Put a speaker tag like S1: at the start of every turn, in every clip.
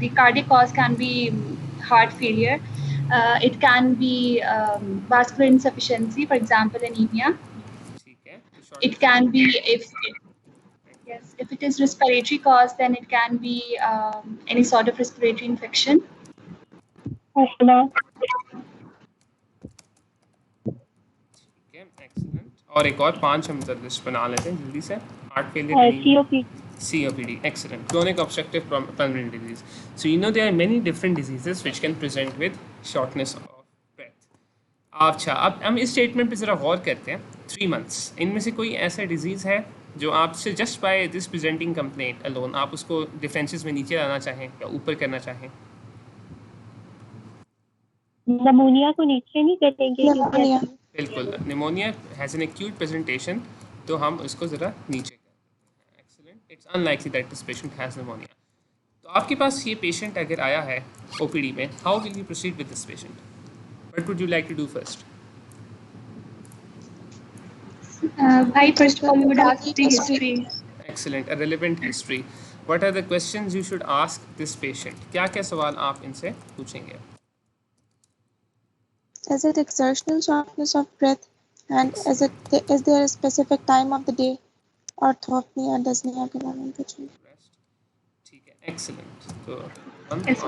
S1: the cardiac cause can be heart failure. It can be vascular insufficiency, for example, anemia.
S2: ठीक है, तो
S1: It
S2: shortness
S1: can be if it is respiratory cause, then it can be any sort of respiratory infection.
S2: ठीक है, excellent. और एक और 5 हम list बना लेते हैं जल्दी से. Heart failure, COPD, excellent. Chronic obstructive pulmonary disease. So you know there are many different diseases which can present with shortness of breath. अच्छा, अब हम इस स्टेटमेंट पे ज़रा गौर करते हैं. 3 months, इनमें से कोई ऐसा डिजीज़ है जो आपसे just by this presenting complaint alone आप उसको डिफरेंसेस में नीचे लाना चाहें या ऊपर करना चाहें?
S3: नमोनिया को नीचे नहीं करेंगे.
S2: बिल्कुल, pneumonia has an acute presentation, तो हम उसको ज़रा नीचे कर देते हैं. Excellent. It's unlikely that this patient has pneumonia. तो आपके पास ये पेशेंट अगर आया है OPD में, how will you proceed with this patient? What would you like to do first?
S1: First of all, we would ask the history.
S2: Excellent, a relevant history. What are the questions you should ask this patient? क्या क्या सवाल आप इनसे पूछेंगे?
S4: Is it exertional shortness of breath, and is there a specific time of the day? Orthopnea, dyspnea के बारे में पूछेंगे.
S2: ठीक है, excellent. तो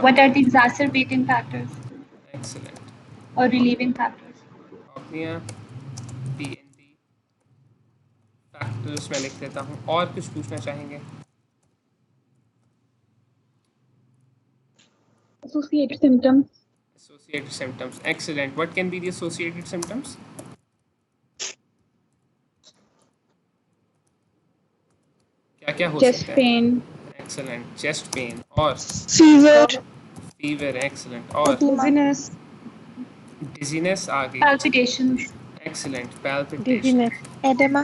S1: What are the exacerbating factors?
S2: Excellent.
S1: Or relieving factors?
S2: Orthopnea, PND factors मैं लिख देता हूँ. और कुछ पूछना चाहेंगे?
S1: Associated symptoms.
S2: Associated symptoms. Excellent. What can be the associated symptoms? क्या हो
S1: Chest
S2: सकता है?
S1: pain.
S2: Excellent. Chest pain. और fever. Excellent. और dizziness आ गई.
S1: Palpitations.
S2: Excellent. Palpitations.
S4: Edema.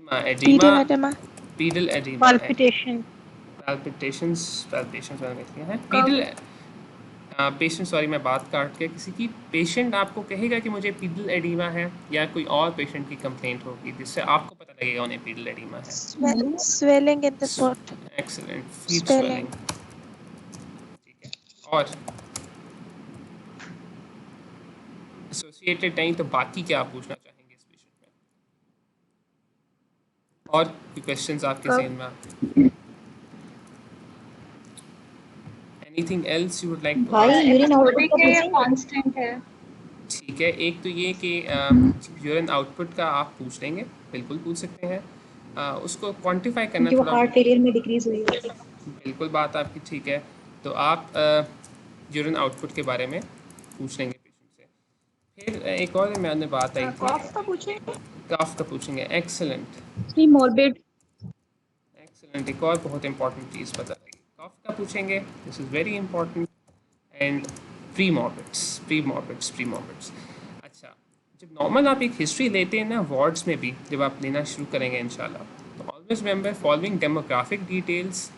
S2: Pedal
S4: edema.
S2: Pedal edema.
S3: Palpitation.
S2: Palpitations मैंने लिख दिया है. Pedal पेशेंट, सॉरी मैं बात काट के, किसी की पेशेंट आपको कहेगा कि मुझे पीडल एडिमा है, या कोई और पेशेंट की कंप्लेंट होगी जिससे आपको पता लगेगा उन्हें पीडल एडिमा है.
S4: Swelling in the foot.
S2: Excellent. Feet swelling. ठीक है. और एसोसिएटेड नहीं, तो बाकी क्या आप पूछना चाहेंगे इस पेशेंट में? और कोई क्वेश्चंस आपके ज़हन में आते हैं? Anything else you would like to ask?
S1: Urine output constant है.
S2: ठीक है, एक तो ये कि यूरिन आउटपुट का आप पूछ लेंगे, बिल्कुल पूछ सकते हैं. उसको क्वांटिफाई करना थोड़ा
S3: हार्ट फेलियर में डिक्रीज हुई है.
S2: बिल्कुल बात आपकी ठीक है. तो आप यूरिन आउटपुट के बारे में पूछ लेंगे पेशेंट से. फिर एक और मैंने बात आई थी, कफ का पूछेंगे. एक्सेलेंट.
S1: मोर्बिड.
S2: एक्सेलेंट. एक और बहुत इंपॉर्टेंट चीज़ बता रही, कफ का पूछेंगे. This is very important. And प्री-मॉर्बिड्स. अच्छा, जब नॉर्मल आप एक हिस्ट्री लेते हैं ना वार्ड्स में भी, जब आप लेना शुरू करेंगे इंशाल्लाह, तो always remember following demographic details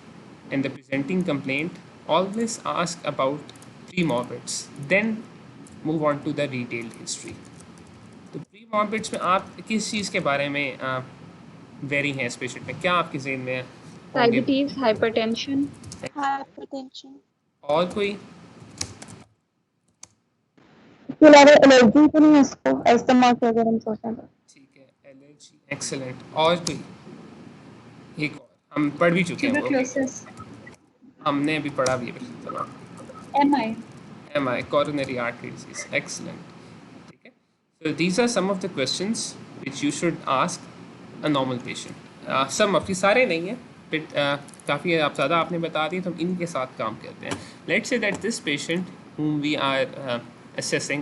S2: in the presenting complaint. Always ask about premorbids, then move on to the detailed history. तो प्री-मॉर्बिड्स में आप किस चीज़ के बारे में वेरी हैं इस पेशेंट में? क्या आपके ज़हन में है?
S1: Diabetes, hypertension.
S2: और कोई?
S3: एलर्जी तो नहीं है इसको, अस्थमा के अगर हम सोचें तो.
S2: ठीक है, एलर्जी. एक्सेलेंट. और कोई? एक और हम पढ़ भी चुके हैं,
S1: ट्यूबरक्लोसिस.
S2: हमने अभी पढ़ा भी है. MI, coronary artery disease. Excellent. ठीक है. So these are some of the questions which you should ask a normal patient. Some of, सारे नहीं है, but काफ़ी आप ज़्यादा आपने बता दी, तो हम इनके साथ काम करते हैं. Let's say that this patient whom we are assessing,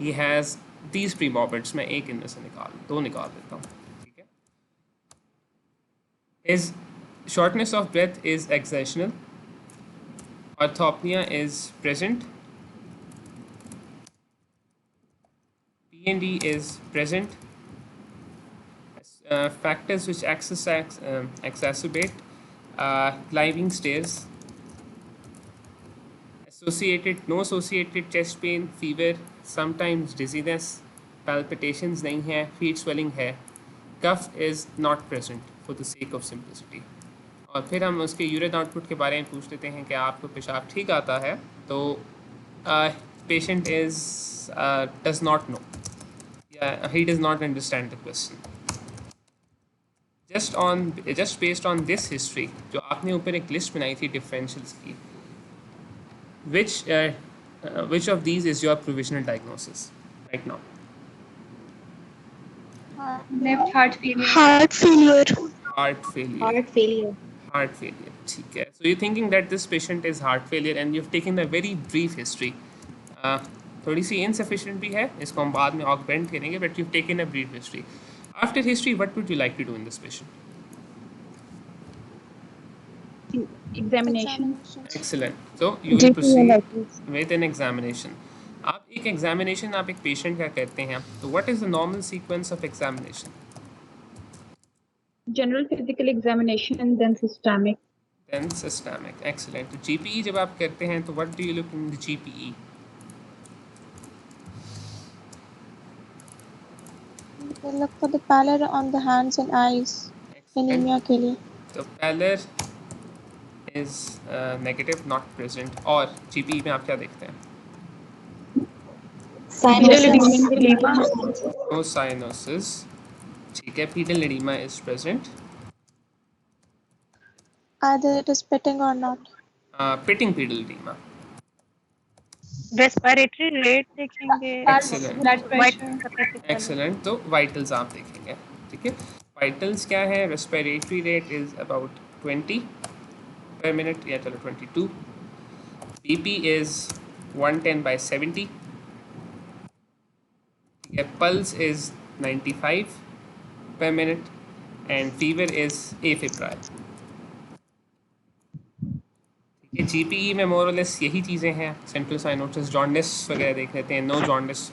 S2: he has these pre-morbids. मैं एक इनमें से दो निकाल देता हूँ. ठीक है. His shortness of breath is exertional. Orthopnea is present. PND is present. Factors which exacerbate climbing stairs. No associated chest pain, fever, sometimes dizziness, palpitations नहीं है, feet swelling है. Cough is not present for the sake of simplicity. और फिर हम उसके urine output के बारे में पूछ लेते हैं कि आपको पेशाब ठीक आता है, तो patient is does not know या he does not understand the question. Just based on this history, जो आपने ऊपर एक लिस्ट बनाई थी डिफरेंशियल्स की, which of these is your provisional diagnosis right now?
S1: Left heart failure.
S3: Heart failure.
S2: Heart failure.
S3: Heart failure.
S2: Heart failure. ठीक है. So you're thinking that this patient is heart failure and you've taken a very brief history. थोड़ी सी insufficient भी है, इसको हम बाद में augment करेंगे, but you've taken a brief history. After history, what would you like to do in this patient?
S3: Examination.
S2: Excellent. So you will proceed with an examination. आप एक examination आप एक patient का करते हैं, तो what is the normal sequence of examination?
S3: General physical examination, then systemic.
S2: Then systemic. Excellent. तो GPE जब आप करते हैं, तो what do you look in the GPE?
S4: We look for the pallor on the hands and eyes. Anemia के लिए.
S2: तो pallor is negative, not present. और GPE में आप क्या देखते हैं? No cyanosis. ठीक है. Pedal edema is present.
S4: Either it is pitting or not.
S2: Pitting pedal edema.
S3: Respiratory rate देखेंगे.
S2: Excellent.
S1: Blood pressure.
S2: Excellent. तो vitals आप देखेंगे. ठीक है. Vitals क्या है? Respiratory rate is about 20 per minute, या चलो 22. BP is 110/70. ठीक है. Pulse is 95 per minute and fever is afebrile. ठीक है. GPE में more or less यही चीज़ें हैं. Central cyanosis, jaundice वगैरह देख लेते हैं. No jaundice.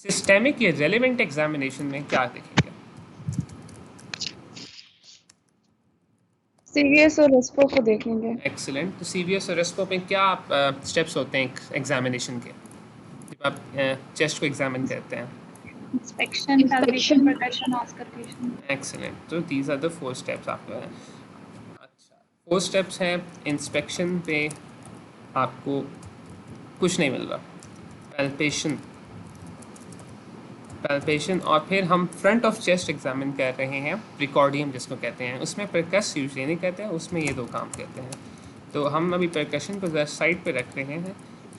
S2: Systemic या relevant examination में क्या देखेंगे?
S3: CVS और रेस्पो को देखेंगे.
S2: एक्सीलेंट. तो CVS और रेस्पो में क्या स्टेप्स होते हैं एग्जामिनेशन के जब आप चेस्ट को एग्जामिन करते हैं?
S1: Inspection, palpation, percussion, auscultation.
S2: Excellent. तो दीज आर द 4 स्टेप्स आपको हैं. अच्छा, 4 स्टेप्स हैं. इंस्पेक्शन पे आपको कुछ नहीं मिल रहा. पैल्पेशन और फिर हम फ्रंट ऑफ चेस्ट एग्जामिन कर रहे हैं, प्रिकॉर्डियम जिसको कहते हैं. उसमें परकस यूजली नहीं कहते हैं, उसमें ये 2 काम कहते हैं. तो हम अभी परकशन को साइड पे रख रहे हैं.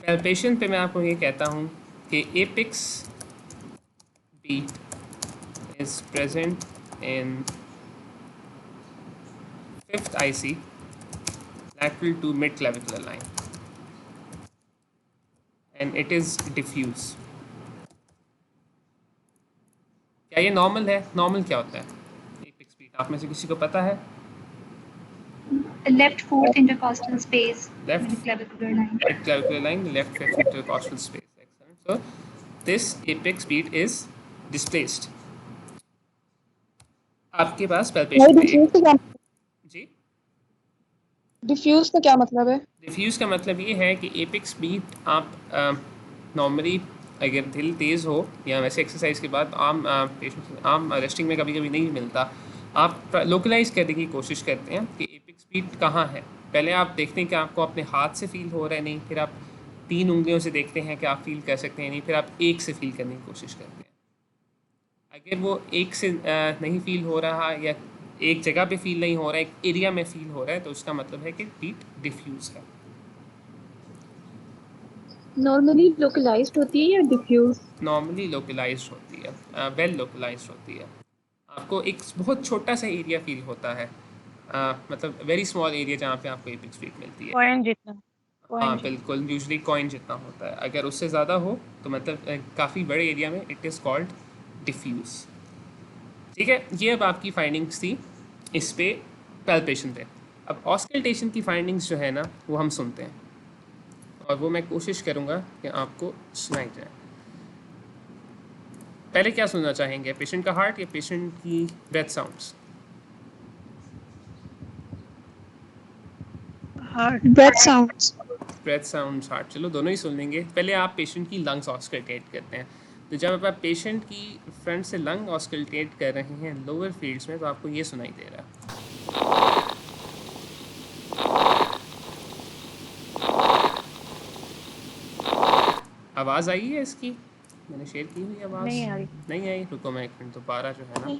S2: पैल्पेशन पे मैं आपको ये कहता हूँ कि apex beat is present in 5th IC lateral to mid clavicular line and it is diffuse. क्या ये नॉर्मल है? नॉर्मल क्या होता है? एपिक्स बीट आप में से किसी को पता है?
S1: Left fourth intercostal space.
S2: Left
S1: clavicular line.
S2: Mid clavicular line, left fifth intercostal space. Excellent. So this apex beat is displaced. आपके पास palpation जी.
S3: डिफ्यूज का क्या मतलब है?
S2: डिफ्यूज का मतलब ये है कि एपिक्स बीट आप नॉर्मली अगर दिल तेज़ हो या वैसे एक्सरसाइज के बाद आम रेस्टिंग में कभी कभी नहीं मिलता, आप लोकलाइज करने की कोशिश करते हैं कि एपिक्स बीट कहाँ है. पहले आप देखते हैं कि आपको अपने हाथ से फील हो रहा है नहीं, फिर आप 3 उंगलियों से देखते हैं कि आप फील कर सकते हैं नहीं, फिर आप 1 से फील करने की कोशिश करते हैं. अगर वो 1 से नहीं फील हो रहा या एक जगह पे फील नहीं हो रहा है, एक एरिया में फील हो रहा है, तो उसका मतलब है कि बीट डिफ्यूज है.
S3: नॉर्मली लोकलाइज्ड होती है या डिफ्यूज?
S2: नॉर्मली लोकलाइज्ड होती है, वेल लोकलाइज्ड होती है. आपको एक बहुत छोटा सा एरिया फील होता है, मतलब वेरी स्मॉल एरिया जहाँ पे आपको एपिक्स बीट मिलती है.
S3: कॉइन जितना?
S2: हाँ बिल्कुल, यूजुअली कॉइन जितना होता है. अगर उससे ज़्यादा हो तो मतलब काफ़ी बड़े एरिया में इट इज़ कॉल्ड डिफ्यूज. ठीक है. ये अब आपकी फाइंडिंग्स थी इस पे पैल्पेशन पे. अब ऑस्कल्टेशन की फाइंडिंग्स जो है ना वो हम सुनते हैं और वो मैं कोशिश करूँगा कि आपको सुनाई जाए. पहले क्या सुनना चाहेंगे, पेशेंट का हार्ट या पेशेंट की breath sounds?
S3: Heart. Breath sounds.
S2: Breath sounds, heart. चलो दोनों ही सुन लेंगे. पहले आप पेशेंट की लंग्स ऑस्कल्टेट करते हैं. तो जब आप पेशेंट की फ्रंट से लंग ऑस्कल्टेट कर रहे हैं लोअर फील्ड्स में, तो आपको ये सुनाई दे रहा है. आवाज़ आई है इसकी? मैंने शेयर की हुई आवाज़
S5: नहीं आ रही।
S2: नहीं आई। रुको मैं एक मिनट दोबारा जो है ना
S4: नहीं।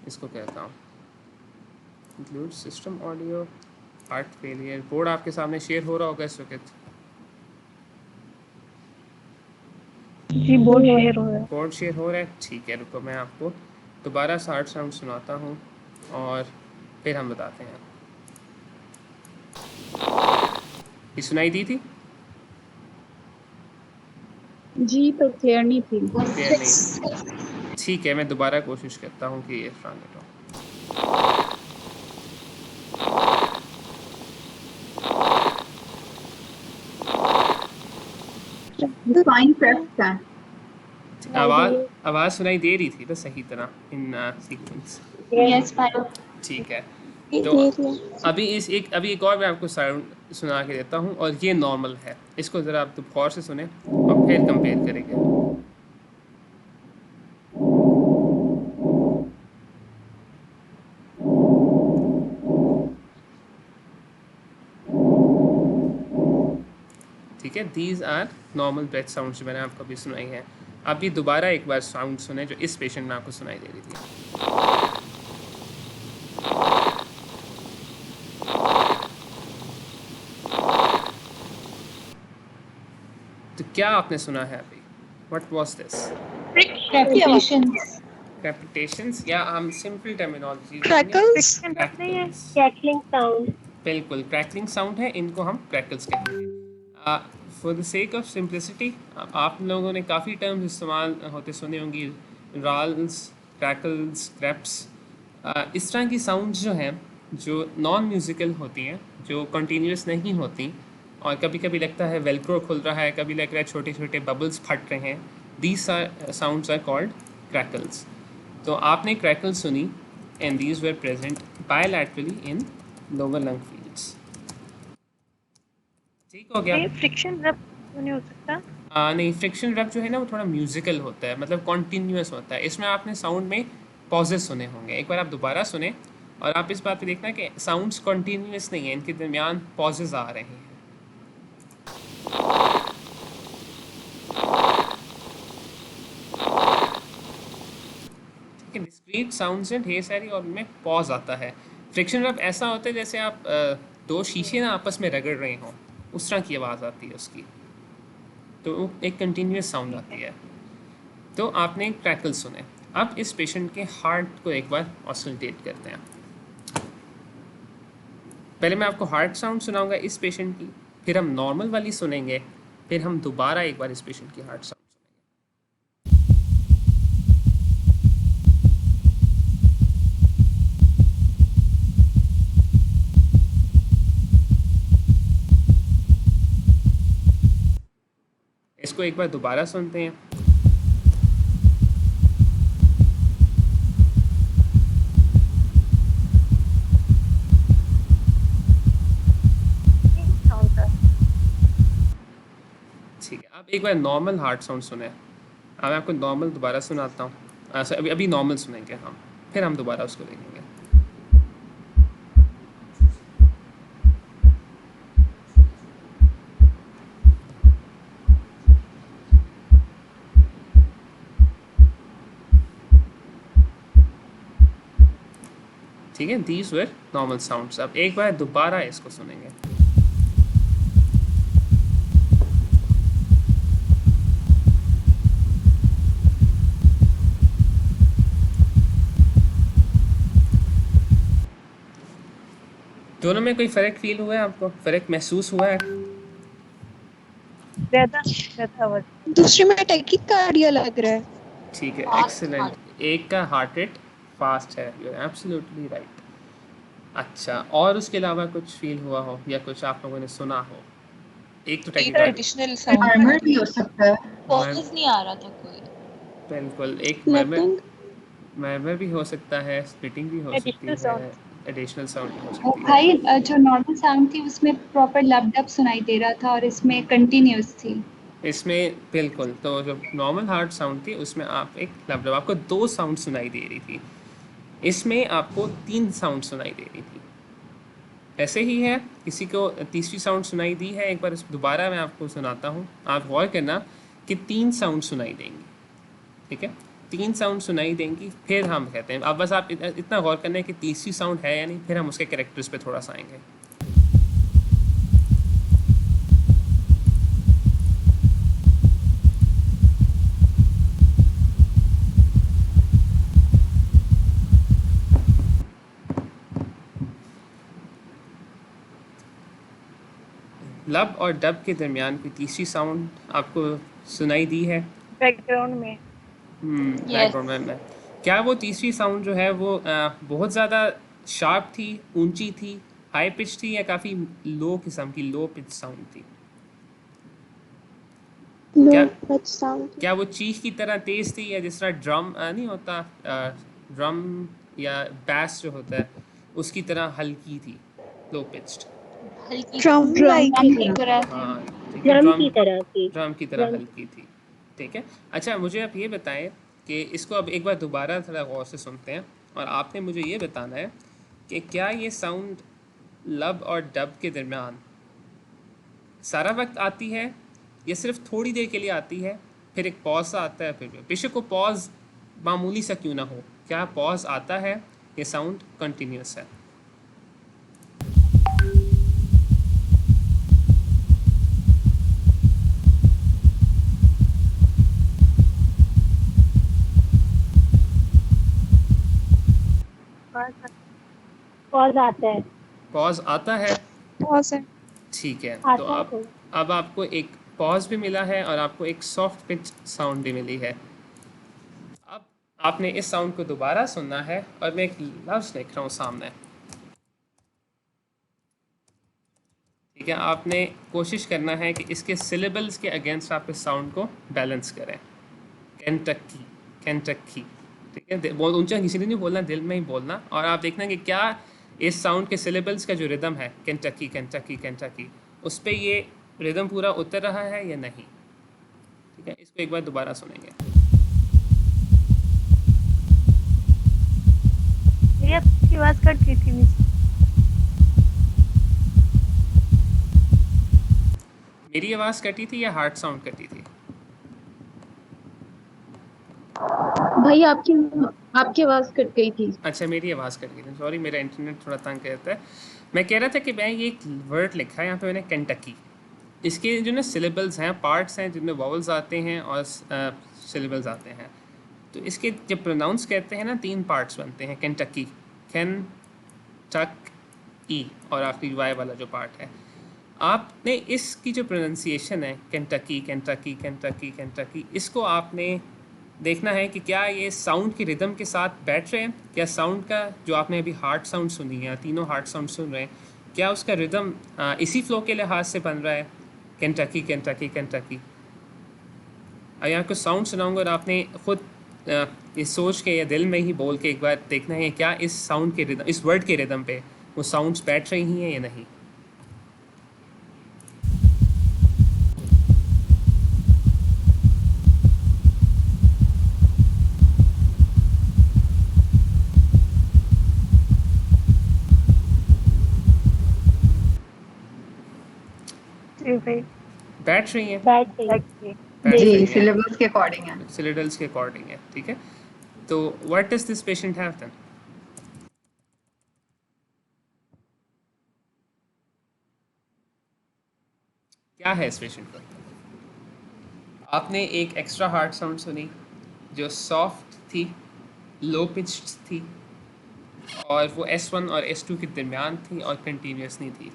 S2: इसको कहता हूँ include system audio heart failure. Board आपके सामने शेयर हो रहा होगा इस वक्त?
S5: जी बोर्ड शेयर हो रहा है।
S2: बोर्ड शेयर हो रहा है, ठीक है। रुको मैं आपको दोबारा हार्ट साउंड सुनाता हूँ और फिर हम बताते हैं। ये सुनाई दी थी?
S1: जी पर क्लियर नहीं थी।
S2: क्लियर नहीं? ठीक है, मैं दोबारा कोशिश करता हूँ कि ये ट्रांसलेट हो। आवाज़ सुनाई दे रही थी ना सही तरह इन सीक्वेंस?
S1: Yes fine.
S2: ठीक है।
S4: ये
S2: तो
S4: एरिया
S2: अभी एक और मैं आपको साउंड सुना के देता हूँ और ये नॉर्मल है। इसको ज़रा आप गौर से सुने और फिर कंपेयर करेंगे। ठीक है, these are normal breath sound जो मैंने आपको अभी सुनाई है। आप ये दोबारा एक बार साउंड सुने जो इस पेशेंट में आपको सुनाई दे रही थी। तो क्या आपने सुना है अभी? What was this? Repetitions या हम simple terminology
S4: crackles
S5: crackling sound.
S2: बिल्कुल क्रैकलिंग साउंड है, इनको हम क्रैकल्स कहेंगे। For the sake of simplicity आप लोगों ने काफ़ी टर्म्स इस्तेमाल होते सुने होंगी, राल्स, क्रैकल्स, क्रैप्स। इस तरह की साउंड्स जो हैं जो नॉन म्यूज़िकल होती हैं, जो कंटिन्यूस नहीं होती और कभी कभी लगता है वेलक्रो खुल रहा है, कभी लग रहा है छोटे छोटे बबल्स फट रहे हैं, these sounds are called crackles. तो आपने क्रैकल सुनी and these were present bilaterally in lower lung fields. ठीक हो गया?
S5: फ्रिक्शन रब नहीं हो सकता?
S2: नहीं, फ्रिक्शन रब जो है ना वो थोड़ा म्यूजिकल होता है, मतलब कॉन्टीन्यूस होता है। इसमें आपने साउंड में पॉजेस सुने होंगे, एक बार आप दोबारा सुने और आप इस बात पे देखना कि साउंड्स कॉन्टीन्यूस नहीं है, इनके दरमियान पॉजेस आ रहे हैं। डिस्क्रीट साउंड्स हैं ढेर सारी और उनमें पॉज आता है। फ्रिक्शन रब ऐसा होता है जैसे आप दो शीशे ना आपस में रगड़ रहे हों, उस तरह की आवाज़ आती है उसकी, तो एक कंटिन्यूस साउंड आती है। तो आपने क्रैकल सुने। अब इस पेशेंट के हार्ट को एक बार ऑसिलेट करते हैं। पहले मैं आपको हार्ट साउंड सुनाऊंगा इस पेशेंट की, फिर हम नॉर्मल वाली सुनेंगे, फिर हम दोबारा एक बार इस पेशेंट की हार्ट साउंड। इसको एक बार दोबारा सुनते हैं। ठीक है, अब एक बार नॉर्मल हार्ट साउंड सुने। अब मैं आपको नॉर्मल दोबारा सुनाता हूँ। अभी नॉर्मल सुनेंगे हम, फिर हम दोबारा उसको देखेंगे। ठीक है, दीज वर नॉर्मल साउंड्स। अब एक बार दोबारा इसको सुनेंगे। दोनों में कोई फ़र्क फील हुआ है आपको? फ़र्क महसूस हुआ है?
S4: दूसरे में टैकीकार्डिया लग रहा है।
S2: ठीक है, एक्सीलेंट। एक का हार्ट रेट फास्ट है, यू आर एब्सोल्युटली राइट। अच्छा, और उसके अलावा कुछ फील हुआ हो या कुछ आप लोगों ने सुना हो? एक तो
S6: एडिशनल साउंड भी हो सकता है, पॉजेस नहीं आ रहा था कोई।
S2: बिल्कुल, एक मरमर भी हो सकता है, स्प्लिटिंग भी हो सकती है, एडिशनल साउंड हो सकती है।
S1: भाई जो नॉर्मल साउंड थी उसमें प्रॉपर लब डब सुनाई दे रहा था और इसमें कंटिन्यूस थी।
S2: इसमें बिल्कुल, तो जो नॉर्मल हार्ट साउंड थी उसमें आप एक लब डब, आपको 2 साउंड सुनाई दे रही थी, इसमें आपको 3 साउंड सुनाई दे रही थी। ऐसे ही है, किसी को तीसरी साउंड सुनाई दी है, एक बार दोबारा मैं आपको सुनाता हूँ, आप गौर करना कि 3 साउंड सुनाई देंगी, ठीक है, 3 साउंड सुनाई देंगी, फिर हम कहते हैं, अब बस आप इतना गौर करना है कि तीसरी साउंड है या नहीं, फिर हम उसके कैरेक्टर्स पे थोड़ा सा आएंगे। लब और डब के दरमियान कोई तीसरी साउंड आपको सुनाई दी है
S5: बैकग्राउंड में?
S2: बैकग्राउंड में क्या वो तीसरी साउंड जो है वो बहुत ज़्यादा शार्प थी, ऊंची थी, हाई पिच थी, या काफ़ी लो किस्म की लो पिच साउंड थी? क्या वो चीख की तरह तेज थी, या जिस तरह ड्रम नहीं होता, ड्रम या बैस जो होता है उसकी तरह हल्की थी, लो पिच्ड?
S4: ड्रम
S2: की तरह हल्की थी, ठीक है। अच्छा, मुझे आप ये बताएं कि इसको अब एक बार दोबारा थोड़ा गौर से सुनते हैं, और आपने मुझे ये बताना है कि क्या ये साउंड लब और डब के दरमियान सारा वक्त आती है, या सिर्फ थोड़ी देर के लिए आती है, फिर एक पॉज आता है, फिर बेशक वो पॉज मामूली सा क्यों ना हो, क्या पॉज आता है, ये साउंड कंटिन्यूस है?
S5: पॉज आता है।
S2: पॉज आता है,
S4: पॉज है,
S2: ठीक है। तो अब आपको एक पॉज भी मिला है और आपको एक सॉफ्ट पिच साउंड भी मिली है। अब आपने इस साउंड को दोबारा सुनना है, और मैं एक लफ्ज़ लिख रहा हूँ सामने, ठीक है। आपने कोशिश करना है कि इसके सिलेबल्स के अगेंस्ट आप इस साउंड को बैलेंस करें। केंटकी, केंटकी, ठीक है, बहुत ऊंचा इसीलिए नहीं बोलना, दिल में ही बोलना, और आप देखना कि क्या इस साउंड के सिलेबल्स का जो रिदम है, केंटकी केंटकी केंटकी, उस पर ये रिदम पूरा उतर रहा है या नहीं, ठीक है। इसको एक बार दोबारा सुनेंगे।
S5: मेरी आपकी आवाज़ कट गई थी।
S2: मेरी आवाज़ कटी थी या हार्ट साउंड कटी थी?
S6: भाई आपकी आवाज़ कट गई थी।
S2: अच्छा, मेरी आवाज़ कट गई थी, सॉरी, मेरा इंटरनेट थोड़ा तंग करता है। मैं कह रहा था कि मैं ये एक वर्ड लिखा है यहाँ पे मैंने, केंटकी, इसके जो ना सिलेबल्स हैं, पार्ट्स हैं जिनमें वावल्स आते हैं और सिलेबल्स आते हैं, तो इसके जब प्रोनाउंस कहते हैं ना, 3 पार्ट्स बनते हैं केंटकी, कैन टक ई, और आखिरी वाई वाला जो पार्ट है। आपने इसकी जो प्रोनाउंसिएशन है, केंटकी केंटकी केंटकी केंटकी, इसको आपने देखना है कि क्या ये साउंड की रिदम के साथ बैठ रहे हैं, क्या साउंड का जो आपने अभी हार्ट साउंड सुनी है, तीनों हार्ट साउंड सुन रहे हैं, क्या उसका रिदम इसी फ्लो के लिहाज से बन रहा है, केंटकी केंटकी केंटकी। यहाँ कुछ साउंड सुनाऊंगा और आपने खुद ये सोच के या दिल में ही बोल के एक बार देखना है क्या इस साउंड के रिदम, इस वर्ड के रिदम पे वो साउंड्स बैठ रही हैं या नहीं। बैठ रही है,
S6: जी, सिलेबस के अकॉर्डिंग है,
S2: सिलेबल्स के अकॉर्डिंग है, ठीक है। तो what does this patient have then? क्या है इस पेशेंट का? आपने एक एक्स्ट्रा हार्ट साउंड सुनी जो सॉफ्ट थी, लो पिच्ड थी, और वो S1 और S2 के दरमियान थी और कंटिन्यूस नहीं थी।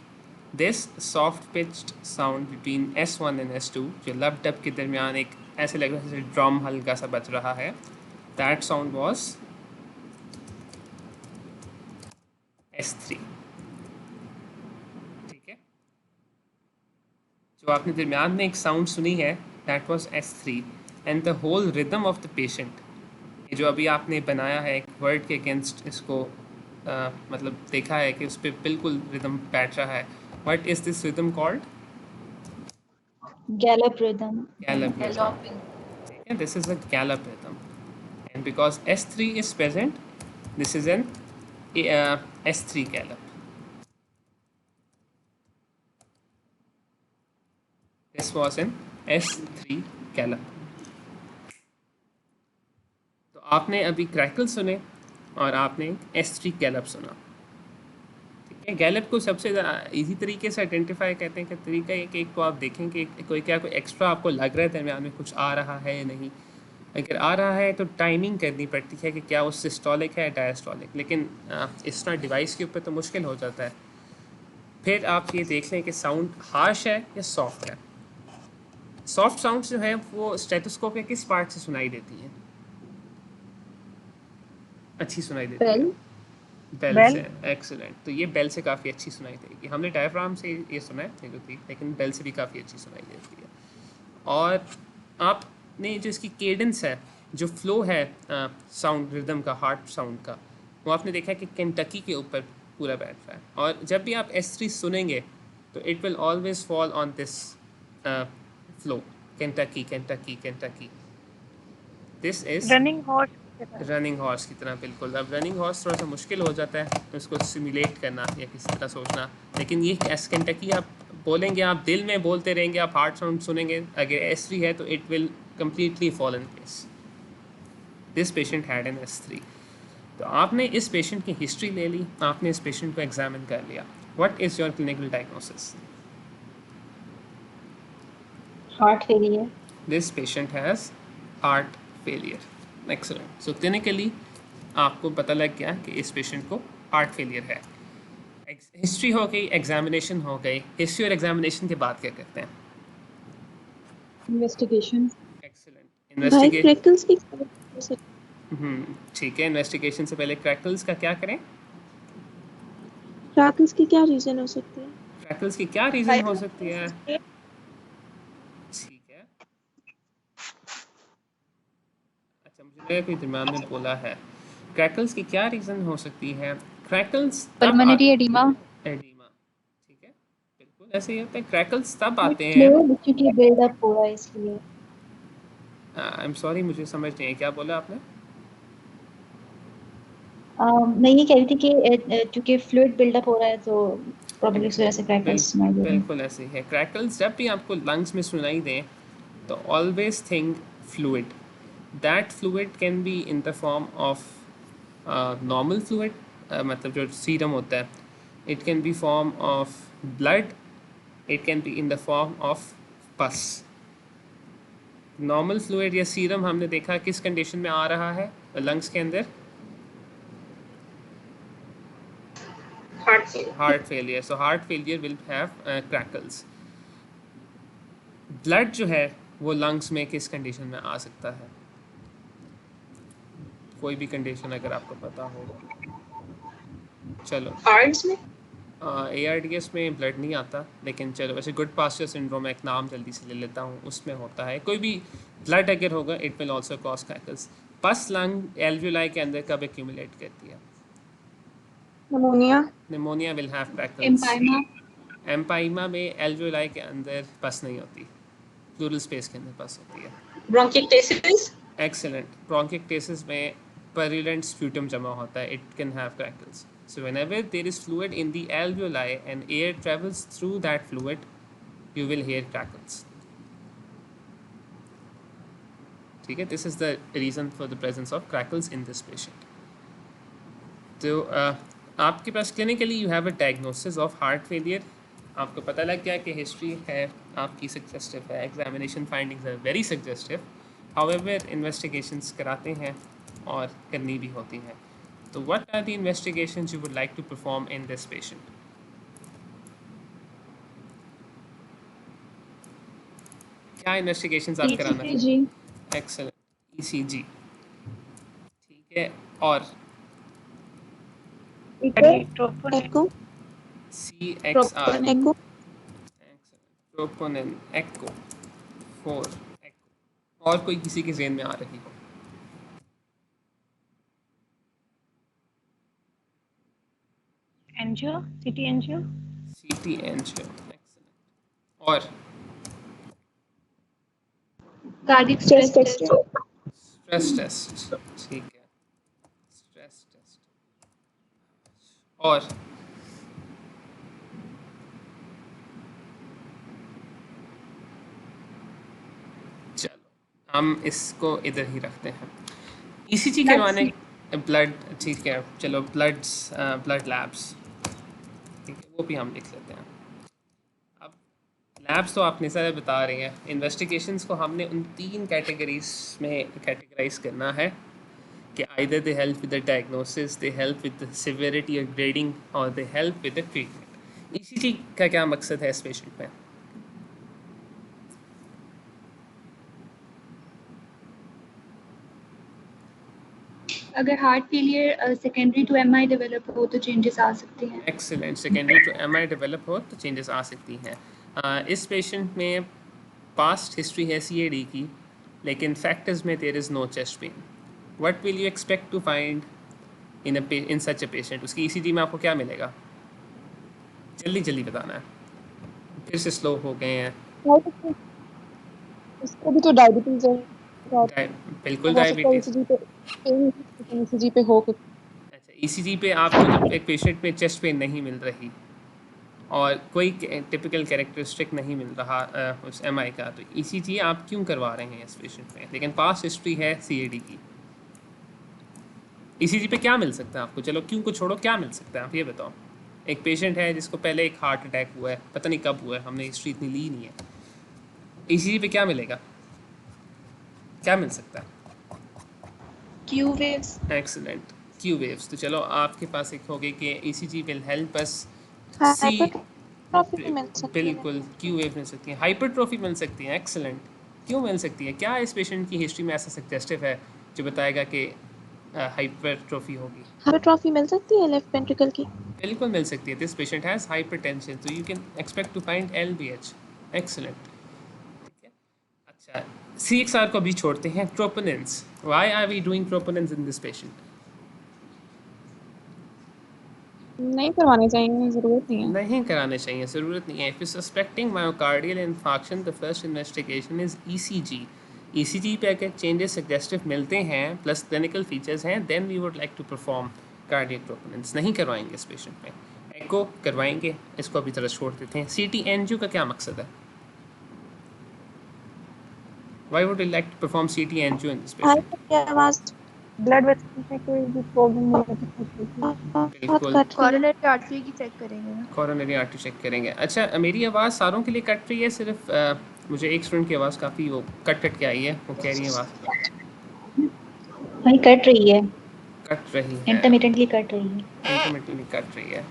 S2: This soft pitched sound between S1 and S2, जो लब डब के दरमियान एक ऐसे लग रहा है जैसे ड्रम हल्का सा बज रहा है, दैट साउंड वाज S3, ठीक है। जो आपने दरमियान में एक साउंड सुनी है, that was S3, and the whole rhythm of the patient, जो अभी आपने बनाया है एक वर्ड के अगेंस्ट, इसको मतलब देखा है कि उस पर बिल्कुल रिदम बैठ रहा है। What is this rhythm called?
S1: Gallop rhythm.
S2: Gallop rhythm. Okay, this is a gallop rhythm, and because S3 is present, this is an S3 gallop. This was an S3 Gallup. तो आपने अभी crackle सुने और आपने S3 Gallup सुना। ठीक है, Gallup को सबसे इजी तरीके से आइडेंटिफाई करते हैं कि तरीका है कि एक तो आप देखें कि कोई एक्स्ट्रा आपको लग रहा है दरमियान में कुछ आ रहा है या नहीं। अगर आ रहा है तो टाइमिंग करनी पड़ती है कि क्या वो सिस्टोलिक है डायस्टोलिक, लेकिन इस तरह डिवाइस के ऊपर तो मुश्किल हो जाता है। फिर आप ये देख लें कि साउंड हार्श है या सॉफ्ट है। सॉफ्ट साउंड जो है वो स्टेथोस्कोप के किस पार्ट से सुनाई देती है? अच्छी सुनाई देती है बेल
S5: बेल।
S2: से। एक्सीलेंट। तो ये बेल से काफ़ी अच्छी सुनाई देगी। हमने डायफ्राम से ये सुना है ये जो थी, लेकिन बेल से भी काफ़ी अच्छी सुनाई देती है। और आपने जो इसकी केडेंस है, जो फ्लो है साउंड रिदम का, हार्ट साउंड का, वो आपने देखा है कि केंटकी के ऊपर पूरा बैठ रहा है। और जब भी आप S3 सुनेंगे तो it will always fall on this flow, Kentucky Kentucky Kentucky. This is
S5: running horse की तरह।
S2: रनिंग हॉर्स की तरह, बिल्कुल। अब रनिंग हॉर्स थोड़ा सा मुश्किल हो जाता है तो इसको सिमुलेट करना या किसी तरह सोचना, लेकिन ये एस केंटकी आप बोलेंगे, आप दिल में बोलते रहेंगे, आप हार्ट साउंड सुनेंगे, अगर S3 है तो it will completely fall in place. This patient had an S3। तो आपने इस पेशेंट की हिस्ट्री ले ली, आपने इस पेशेंट को एग्जामिन कर लिया। What is your clinical diagnosis?
S6: Heart failure.
S2: This patient has heart failure. Excellent. So clinically आपको पता लग गया कि इस पेशेंट को हार्ट फेलियर है। हिस्ट्री हो गई, एग्जामिनेशन हो गई। हिस्ट्री और एग्जामिनेशन के बाद क्या करते हैं?
S6: इन्वेस्टिगेशन।
S2: एक्सीलेंट।
S4: भाई
S2: इन्वेस्टिगेट
S4: क्रैकल्स की
S2: ठीक है, इन्वेस्टिगेशन से पहले क्रैकल्स का क्या करें?
S4: क्रैकल्स की क्या रीजन हो सकती है?
S2: क्रैकल्स की क्या रीज़न हो सकती है? ठीक है, अच्छा, मुझे लगा कोई दरम्यान में बोला है। क्रैकल्स की क्या रीज़न हो सकती है? क्रैकल्स तब
S1: पल्मोनरी एडिमा।
S2: एडिमा। ठीक है, बिल्कुल ऐसे ही होता है। क्रैकल्स तब आते हैं।
S6: फ्लूइड क्योंकि बिल्डअप हो रहा है इसलिए।
S2: आई एम सॉरी, मुझे समझ नहीं है क्या बोला आपने।
S6: मैं ये कह रही थी कि क्योंकि फ्लूइड बिल्डअप हो रहा है तो प्रॉब्लम इस वजह से
S2: बिल,
S6: क्रैकल्स सुनाई दे रहे हैं।
S2: बिल्कुल ऐसे ही है। क्रैकल्स जब भी आपको लंग्स में सुनाई दें तो always think fluid. That fluid can be in the form of normal fluid, मतलब जो सीरम होता है। It can B form of blood, it can be in the form of पस। नॉर्मल फ्लूइड या सीरम हमने देखा किस कंडीशन में आ रहा है लंग्स के अंदर? Heart failure. So heart failure will have crackles. Blood जो है वो लंग्स में किस कंडीशन में आ सकता है? कोई भी कंडीशन अगर आपको पता हो। चलो,
S6: हार्ट्स में
S2: ARDS में ब्लड नहीं आता, लेकिन चलो वैसे गुड पास्चर सिंड्रोम एक नाम जल्दी से ले लेता हूँ, उसमें होता है। कोई भी ब्लड अगर होगा it will also cause crackles. पस लंग एल्वुलाई के अंदर कब एक्यूमुलेट करती है?
S4: Pneumonia.
S2: Pneumonia will have crackles.
S1: Empyema.
S2: Empyema में एल्वुलाई के अंदर पस नहीं होती, प्लूरल स्पेस के अंदर पस होती है।
S6: ब्रोंकिक्टेसिस।
S2: एक्सेलेंट। ब्रोंकिक्टेसिस में purulent sputum जमा होता है, it can have crackles. So whenever there is fluid in the alveoli and air travels through that fluid, you will hear crackles. ठीक है, this is the reason for the presence of crackles in this patient. तो आपके पास clinically you have a diagnosis of heart failure. आपको पता लग गया कि history है आपकी सग्जेस्टिव है, examination findings are very suggestive. However, investigations कराते हैं और करनी भी होती हैं। तो what are the investigations you would like to perform in this patient? क्या investigations आप कराना?
S6: जी।
S2: Excellent. ECG। ठीक है, और
S4: एको।
S2: CXR।
S4: एको।
S2: Excellent. Troponin, echo, 4 echo। और कोई किसी के ज़हन में आ रही हो?
S5: Angio, CT angio.
S2: CT angio। Excellent। और
S1: cardiac
S4: stress
S1: stress
S4: test.
S1: Test.
S2: Stress test. ठीक है, स्ट्रेस टेस्ट। और हम इसको इधर ही रखते हैं। ईसीजी करवाने ब्लड, ठीक है चलो ब्लड लैब्स, ठीक है वो भी हम लिख लेते हैं। अब लैब्स तो आपने सारे बता रही हैं, इन्वेस्टिगेशंस को हमने उन 3 कैटेगरीज में कैटेगराइज करना है कि either they help with the diagnosis, they help with the severity और ग्रेडिंग, और they help with the treatment. ECG का क्या मकसद है इस पेशेंट में?
S1: अगर heart failure secondary to MI develop हो तो चेंजेस आ सकते हैं।
S2: Excellent, secondary to MI develop हो तो चेंजेस आ सकती हैं। इस पेशेंट में पास्ट हिस्ट्री है सीएडी की, लेकिन फैक्टर्स में there is no chest pain. What will you expect to find in such a patient? उसकी ईसीजी में आपको क्या मिलेगा? जल्दी जल्दी बताना है, फिर से स्लो हो गए हैं।
S3: उसको भी तो डायबिटीज है,
S2: बिल्कुल डायबिटीज।
S3: ईसीजी पे हो कुछ।
S2: अच्छा, ईसीजी पे आपको जब एक पेशेंट में चेस्ट पेन नहीं मिल रही और कोई टिपिकल कैरेक्टरिस्टिक नहीं मिल रहा उस एमआई का, तो ईसीजी आप क्यों करवा रहे हैं इस पेशेंट में? लेकिन पास्ट हिस्ट्री है सीएडी की। ईसीजी पे क्या मिल सकता है आपको? चलो क्यों को छोड़ो, क्या मिल सकता है आप ये बताओ। एक पेशेंट है जिसको पहले एक हार्ट अटैक हुआ है, पता नहीं कब हुआ है, हमने हिस्ट्री इतनी ली नहीं है। ईसीजी पे क्या मिलेगा, क्या मिल सकता है?
S4: Q waves.
S2: Excellent, Q waves. तो चलो आपके पास एक हो गई कि ECG will help us see.
S4: Hypertrophy मिल सकती है।
S2: बिल्कुल, क्यू वेव मिल सकती है, हाइपरट्रोफी मिल सकती है। एक्सीलेंट, क्यों मिल सकती है? क्या इस पेशेंट की हिस्ट्री में ऐसा सजेस्टिव है जो बताएगा कि हाइपरट्रोफी होगी?
S4: Hypertrophy मिल सकती है लेफ्ट वेंट्रिकल की।
S2: बिल्कुल मिल सकती है। दिस पेशेंट हैज़ हाइपरटेंशन, तो you can expect to find LVH. Excellent, ठीक है। अच्छा, CXR को भी छोड़ते हैं, troponins. Why are we doing troponins in this patient?
S3: नहीं करवाने चाहिए, जरूरत नहीं है।
S2: नहीं कराने चाहिए, ज़रूरत नहीं है। If you suspecting myocardial infarction, the first investigation is ECG. ECG पे अगर चेंजेस सजेस्टिव मिलते हैं प्लस क्लिनिकल फीचर्स हैं, then we would like to perform cardiac troponins. नहीं करवाएंगे इस पेशेंट में। एको करवाएंगे, इसको अभी तरह छोड़ देते हैं। सीटी एनजीओ का क्या मकसद है? Why would you like to perform CT angio in this patient?
S4: की आवाज
S5: ब्लड वेसल में कोई भी प्रॉब्लम नहीं है।
S2: बिल्कुल,
S7: कोरोनरी आर्टरी की चेक करेंगे ना।
S2: कोरोनरी आर्टरी चेक करेंगे। अच्छा, मेरी आवाज़ सारों के लिए कट रही है, सिर्फ मुझे एक स्टूडेंट की आवाज़ काफ़ी वो कट के आई है, वो कह रही है आवाज़
S6: वही कट रही है,
S2: कट रही है,
S6: इंटरमिटेंटली कट रही है।
S2: इंटरमिटेंटली कट रही है।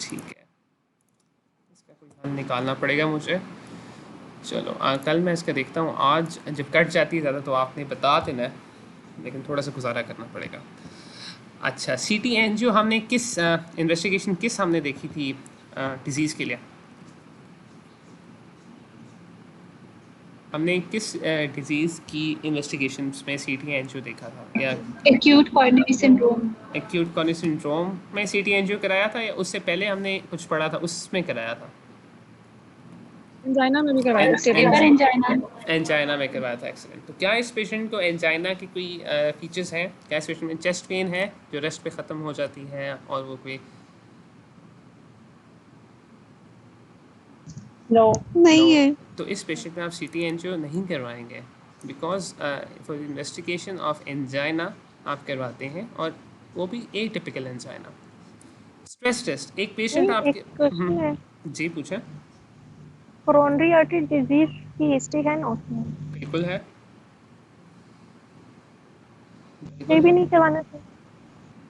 S2: ठीक है, इसका कोई हल निकालना पड़ेगा मुझे। चलो कल मैं इसका देखता हूँ। आज जब कट जाती है ज़्यादा तो आपने बता देना है, लेकिन थोड़ा सा गुजारा करना पड़ेगा। अच्छा, सीटी एनजीओ हमने किस इन्वेस्टिगेशन किस हमने देखी थी डिजीज़ के लिए? हमने किस डिजीज़ की इन्वेस्टिगेशंस में सीटी एनजीओ देखा था? या
S1: acute coronary syndrome.
S2: Acute coronary syndrome में सीटी एनजीओ कराया था, या उससे पहले हमने कुछ पढ़ा था उसमें कराया था?
S3: एंजाइना में भी करवाया,
S2: एंजाइना में करवाया था। एक्सीलेंट। तो क्या इस पेशेंट को एंजाइना की कोई फीचर्स हैं? क्या इस पेशेंट में चेस्ट पेन है जो रेस्ट पे ख़त्म हो जाती है, और वो कोई
S4: नहीं है।
S2: तो इस पेशेंट में आप सीटी एनजीओ नहीं करवाएंगे, because for investigation of angina आप करवाते हैं, और वो भी एटिपिकल एंजाइना। स्ट्रेस टेस्ट, एक पेशेंट आपके जी पूछें।
S5: कोरोनरी आर्टरी डिजीज की हिस्ट्री है ना उसमें?
S2: बिल्कुल है,
S5: ये भी नहीं करवाना चाहिए।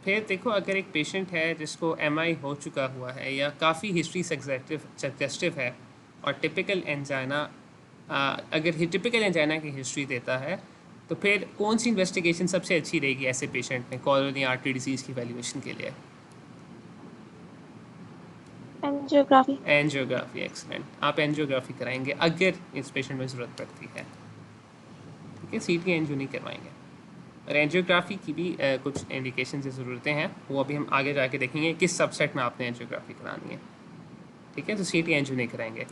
S2: फिर देखो, अगर एक पेशेंट है जिसको एमआई हो चुका हुआ है या काफ़ी हिस्ट्री सजेस्टिव है, और टिपिकल एंजाइना अगर टिपिकल एंजाइना की हिस्ट्री देता है, तो फिर कौन सी इन्वेस्टिगेशन सबसे अच्छी रहेगी ऐसे पेशेंट में कोरोनरी आर्टरी डिजीज़ की वैल्यूएशन के लिए?
S4: एंजियोग्राफी।
S2: Angiography, excellent. आप एंजियोग्राफी कराएंगे अगर इस पेशेंट में ज़रूरत पड़ती है, ठीक है। सीटी एंजियो नहीं करवाएंगे। और एंजियोग्राफी की भी कुछ इंडिकेशन से ज़रूरतें हैं, वो अभी हम आगे जाके देखेंगे किस सबसेट में आपने एंजियोग्राफी करानी है, ठीक है। तो सीटी एंजियो नहीं कराएंगे।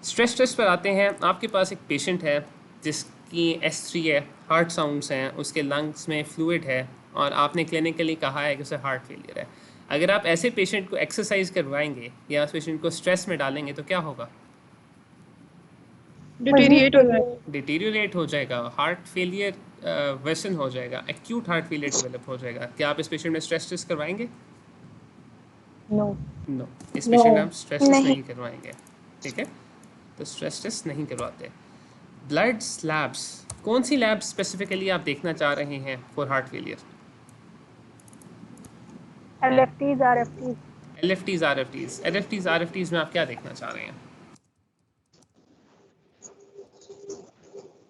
S2: स्ट्रेस टेस्ट पर आते हैं। आपके पास एक पेशेंट है जिसकी S3 है, हार्ट साउंड्स हैं, उसके लंग्स में फ्लूइड है, और आपने क्लिनिकली कहा है कि उसे हार्ट फेलियर है। अगर आप ऐसे पेशेंट को एक्सरसाइज करवाएंगे या उस पेशेंट को स्ट्रेस में डालेंगे तो क्या होगा? डिटीरियोरेट हो जाएगा, हार्ट फेलियर वर्सन हो जाएगा, एक्यूट हार्ट फेलियर डेवलप हो जाएगा। क्या आप इस पेशेंट में स्ट्रेस टेस्ट करवाएंगे?
S5: नो।
S2: नो, इस पेशेंट में आप स्ट्रेस टेस्ट
S4: नहीं।
S2: नहीं करवाएंगे। ठीक है, तो स्ट्रेस टेस्ट नहीं करवाते। ब्लड लैब्स, कौन सी लैब स्पेसिफिकली आप देखना चाह रहे हैं for heart failure?
S5: LFTs, RFTs।
S2: LFTs, RFTs। LFTs, RFTs में आप क्या देखना चाह रहे हैं?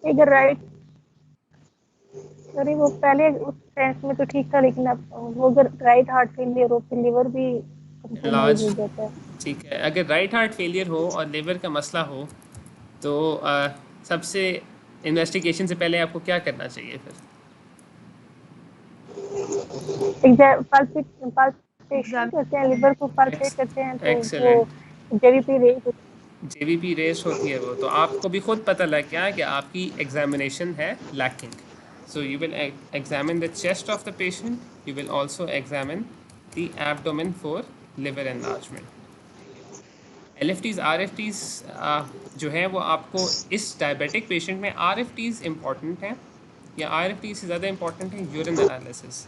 S5: अगर राइट, सॉरी वो पहले उस सेंस में तो ठीक था, लेकिन अब वो अगर राइट हार्ट फेलियर हो फिर लिवर भी कॉम्प्रोमाइज हो जाता है।
S2: ठीक है, अगर राइट हार्ट फेलियर हो और लिवर का मसला हो तो सबसे इन्वेस्टिगेशन से पहले आपको क्या करना चाहिए फिर?
S5: पल्पेशन करते हैं, लिवर को पल्पेट करते हैं तो वो
S2: excellent.
S5: JVP raised
S2: JVP raised होती है वो, तो आपको भी खुद पता लग गया कि आपकी एग्जामिनेशन है lacking. So you will examine the chest of the patient, you will also examine the abdomen for liver enlargement. LFTs, RFTs जो है वो आपको इस डायबिटिक पेशेंट में RFTs इम्पॉर्टेंट हैं, या RFT से ज़्यादा इम्पॉर्टेंट है यूरिन एनालिसिस,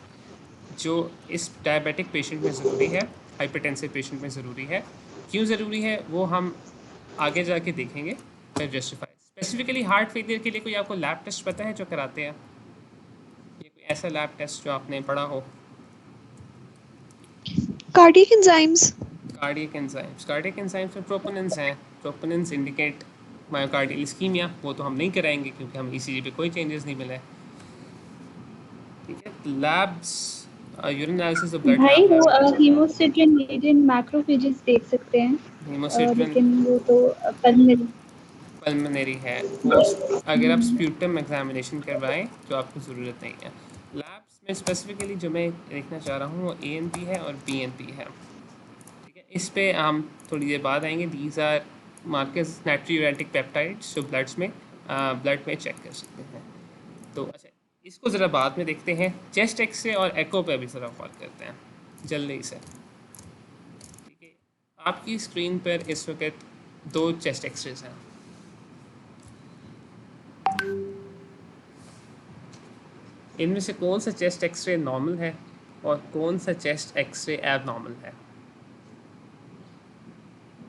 S2: जो इस डायबिटिक पेशेंट में ज़रूरी है, हाइपरटेंसिव पेशेंट में ज़रूरी है। क्यों ज़रूरी है वो हम आगे जाके देखेंगे फिर जस्टिफाई। स्पेसिफिकली हार्ट फेलियर के लिए कोई आपको लैब टेस्ट पता है जो कराते हैं? ये कोई ऐसा लैब टेस्ट जो आपने पढ़ा हो?
S4: Cardiac enzymes.
S2: कार्डियक एंजाइम्स में प्रोपोनेंस हैं। प्रोपोनेंस इंडिकेट मायोकार्डियल इस्कीमिया, वो तो हम नहीं कराएंगे क्योंकि हम ECG पे कोई चेंजेस नहीं मिला है। ठीक है, labs, urine analysis of blood
S6: भाई वो हीमोसिट्रिन लीडिन मैक्रोफेजेस देख सकते हैं,
S2: हीमोसिट्रिन
S6: लेकिन वो तो
S2: पल्मोनरी है, वो अगर आप स्प्यूटम एग्जामिनेशन करवाएं तो आपको ज़रूरत नहीं है। लैब्स में स्पेसिफिकली जो मैं देखना चाह रहा हूँ वो ANP है और BNP है। ठीक है, इस पे हम थोड़ी देर बाद आएंगे। These are markers natriuretic peptides जो ब्लड में चेक कर सकते हैं। तो अच्छा, इसको ज़रा बाद में देखते हैं। चेस्ट एक्सरे और एको पे अभी ज़रा गौर करते हैं जल्दी से। ठीक है, आपकी स्क्रीन पर इस वक्त 2 चेस्ट एक्सरेज हैं। इनमें से कौन सा चेस्ट एक्सरे नॉर्मल है और कौन सा चेस्ट एक्सरे एबनॉर्मल है?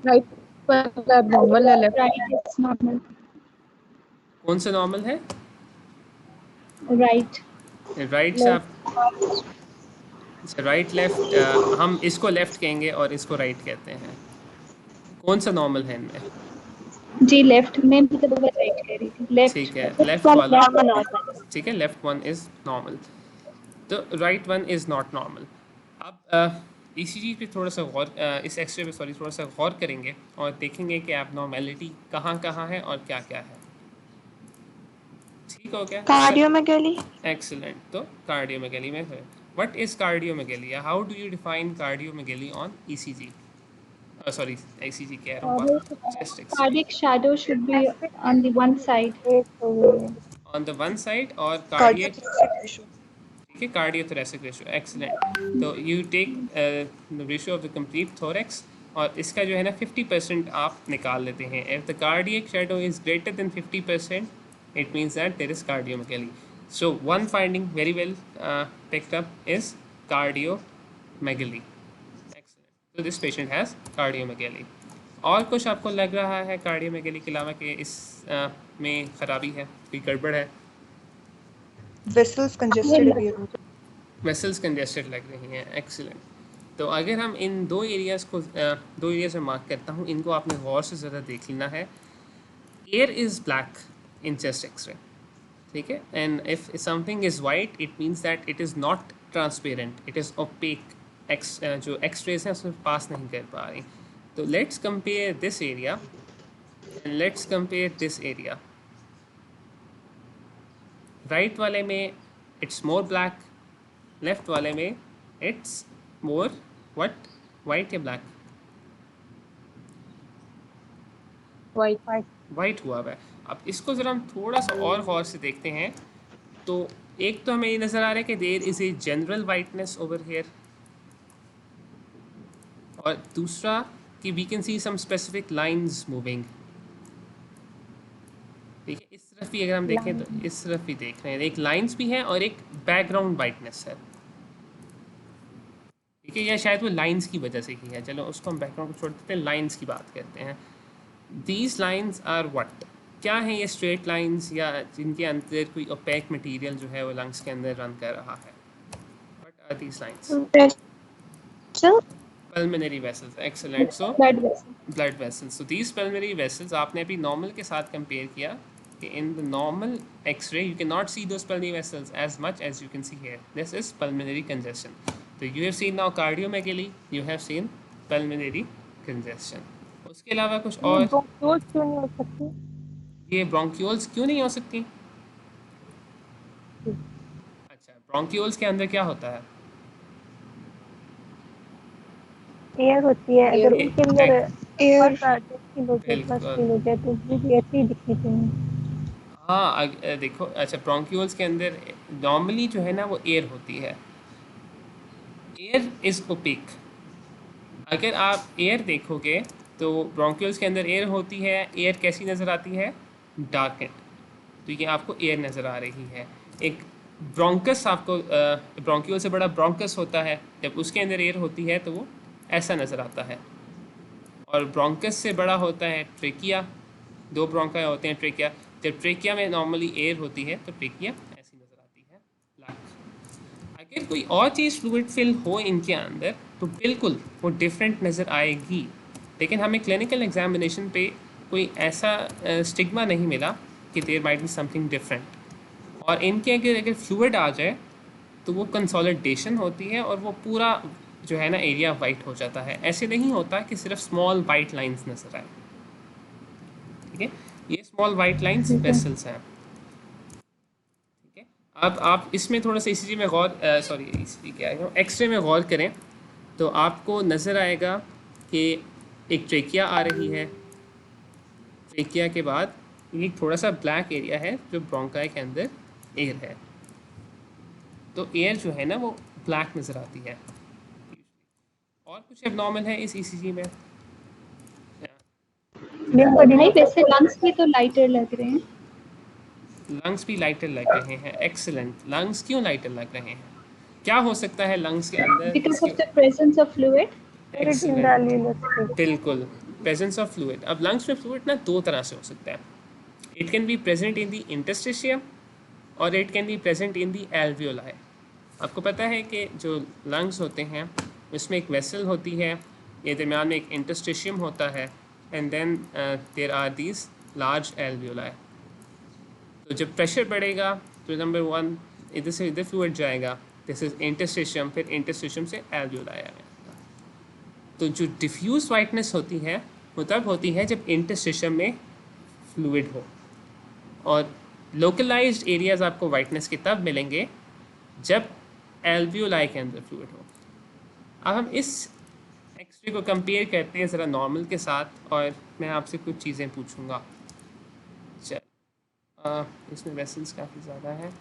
S5: राइट पर एबनॉर्मल है, लेफ्ट
S6: राइट इज नॉर्मल।
S2: कौन सा नॉर्मल है?
S6: राइट
S2: से आप राइट लेफ्ट, हम इसको लेफ्ट कहेंगे और इसको राइट कहते हैं। कौन सा नॉर्मल है इनमें?
S6: जी लेफ्ट में भी, तो राइट कह रही थी, लेफ्ट।
S2: ठीक है, लेफ्ट वाला, ठीक है, लेफ्ट वन इज नॉर्मल, तो right one is not normal. अब ECG पे थोड़ा सा गौर, इस एक्सरे पे सॉरी थोड़ा सा गौर करेंगे और देखेंगे कि एबनॉर्मेलिटी कहाँ कहाँ है और क्या क्या है। ठीक हो गया?
S4: कार्डियोमेगली।
S2: एक्सीलेंट। तो कार्डियोमेगली में है। What is cardiomegaly? How do you define cardiomegaly on ECG? Sorry, ECG कह रहा हूँ, chest X-ray.
S6: Cardiac shadow should be on the one side.
S2: On the one side or cardiac, ठीक है, cardiothoracic ratio, excellent. तो you take the ratio of the complete thorax और इसका जो है ना 50% आप निकाल लेते हैं। If the cardiac shadow is greater than 50%, it means that there is cardiomegaly. So one finding very well picked up is cardiomegaly. So this patient has cardiomegaly. और कुछ आपको लग रहा है कार्डियोमेगेली के अलावा कि इस में खराबी है, कोई गड़बड़ है?
S8: वेसल्स
S2: कंजेस्टेड लग रही हैं। एक्सीलेंट। तो अगर हम इन दो एरियाज़ में मार्क करता हूँ, इनको आपने गौर से ज़रा देख लेना है। Air is black in chest x-ray, ठीक है, and if something is white it means that it is not transparent, it is opaque. जो एक्सरेज हैं उसमें पास नहीं कर पा रही। तो let's compare this area and let's compare this area. Right वाले में इट्स मोर ब्लैक, लेफ्ट वाले में इट्स मोर व्हाट, वाइट या ब्लैक? वाइट हुआ है। अब इसको ज़रा हम थोड़ा सा और गौर से देखते हैं। तो एक तो हमें ये नज़र आ रहा है कि there is a general whiteness over here, और दूसरा कि we can see some specific lines moving. ठीक है, इस तरफ भी अगर हम देखें तो इस तरफ भी देख रहे हैं, एक लाइंस भी है और एक बैकग्राउंड वाइटनेस है। ठीक है, या शायद वो लाइंस की वजह से की है, चलो उसको हम बैकग्राउंड को छोड़ देते हैं, लाइंस की बात करते हैं। दीज लाइंस आर व्हाट, क्या है ये स्ट्रेट लाइंस या जिनके अंदर कोई ओपेक मटेरियल जो है वो लंग्स के अंदर रन कर रहा है? What are these lines? Pulmonary vessels, excellent. So blood vessels. So these pulmonary vessels आपने अभी normal के साथ compare किया कि in the normal X-ray you cannot see those pulmonary vessels as much as you can see here. This is pulmonary congestion. So you have seen now cardiomegaly, you have seen pulmonary congestion. उसके अलावा कुछ और?
S5: bronchioles क्यों नहीं हो सकती?
S2: ये bronchioles क्यों नहीं हो सकती? अच्छा, bronchioles के अंदर क्या होता है?
S5: एयर होती है, अगर उनके अंदर एयर फील हो जाए तो भी ऐसी दिखनी चाहिए।
S2: हाँ, देखो, अच्छा, ब्रोंक्यूल्स के अंदर नॉर्मली जो है ना वो एयर होती है। Air is opaque. अगर आप एयर देखोगे तो ब्रोंक्यूल्स के अंदर एयर होती है। एयर कैसी नज़र आती है? डार्केंड। तो ये आपको एयर नज़र आ रही है। एक ब्रोंकस आपको ब्रोंक्यूल से बड़ा ब्रोंकस होता है, जब उसके अंदर एयर होती है तो वो ऐसा नज़र आता है। और ब्रोंकस से बड़ा होता है ट्रेकिया, 2 ब्रोंका होते हैं ट्रेकिया। जब ट्रेकिया में नॉर्मली एयर होती है तो ट्रेकिया ऐसी नज़र आती है, ब्लैक। अगर कोई और चीज़ फ्लूइड फिल हो इनके अंदर तो बिल्कुल वो डिफरेंट नज़र आएगी, लेकिन हमें क्लिनिकल एग्जामिनेशन पे कोई ऐसा स्टिग्मा नहीं मिला कि there might be something different. और इनके अगर फ्लूइड आ जाए तो वो कंसोलिडेशन होती है और वो पूरा जो है ना एरिया वाइट हो जाता है। ऐसे नहीं होता कि सिर्फ स्मॉल वाइट लाइंस नजर आए। ठीक है, ये स्मॉल वाइट लाइंस वेसल्स हैं। ठीक है, अब आप इसमें थोड़ा सा ईसीजी में गौर एक्सरे में गौर करें तो आपको नज़र आएगा कि एक ट्रेकिया आ रही है। ट्रेकिया के बाद एक थोड़ा सा ब्लैक एरिया है जो ब्रोंकाई के अंदर एयर है। तो एयर जो है ना वो ब्लैक नज़र आती है। और कुछ एबनॉर्मल है इस ईसीजी में?
S6: नहीं, वैसे लंग्स भी तो लाइटर लग रहे हैं।
S2: लंग्स भी लाइटर लग रहे हैं, एक्सीलेंट। लंग्स क्यों लाइटर लग रहे हैं? क्या हो सकता है लंग्स के अंदर?
S6: Because of the presence of fluid.
S2: बिल्कुल, प्रेजेंस ऑफ फ्लूइड। अब लंग्स में फ्लूइड ना 2 तरह से हो सकता है। It can be present in the interstitium और it can be present in the alveoli. आपको पता है कि जो लंग्स होते हैं उसमें एक वेसल होती है, ये दरमियान में एक इंटरस्टिशियम होता है, and then there are these large alveoli. तो जब प्रेशर बढ़ेगा तो नंबर 1 इधर से इधर फ्लूइड जाएगा, दिस इज इंटरस्टिशियम, फिर इंटरस्टिशियम से एल्वियोलाई आएगा। तो जो डिफ्यूज वाइटनेस होती है वो तब होती है जब इंटरस्टिशियम में फ्लूइड हो, और लोकलाइज्ड एरियाज आपको वाइटनेस के तब मिलेंगे जब एल्वियोलाई के अंदर फ्लूइड हो। अब हम इस एक्सरे को कंपेयर करते हैं ज़रा नॉर्मल के साथ, और मैं आपसे कुछ चीज़ें पूछूंगा। चल, इसमें वेसल्स काफ़ी ज़्यादा हैं।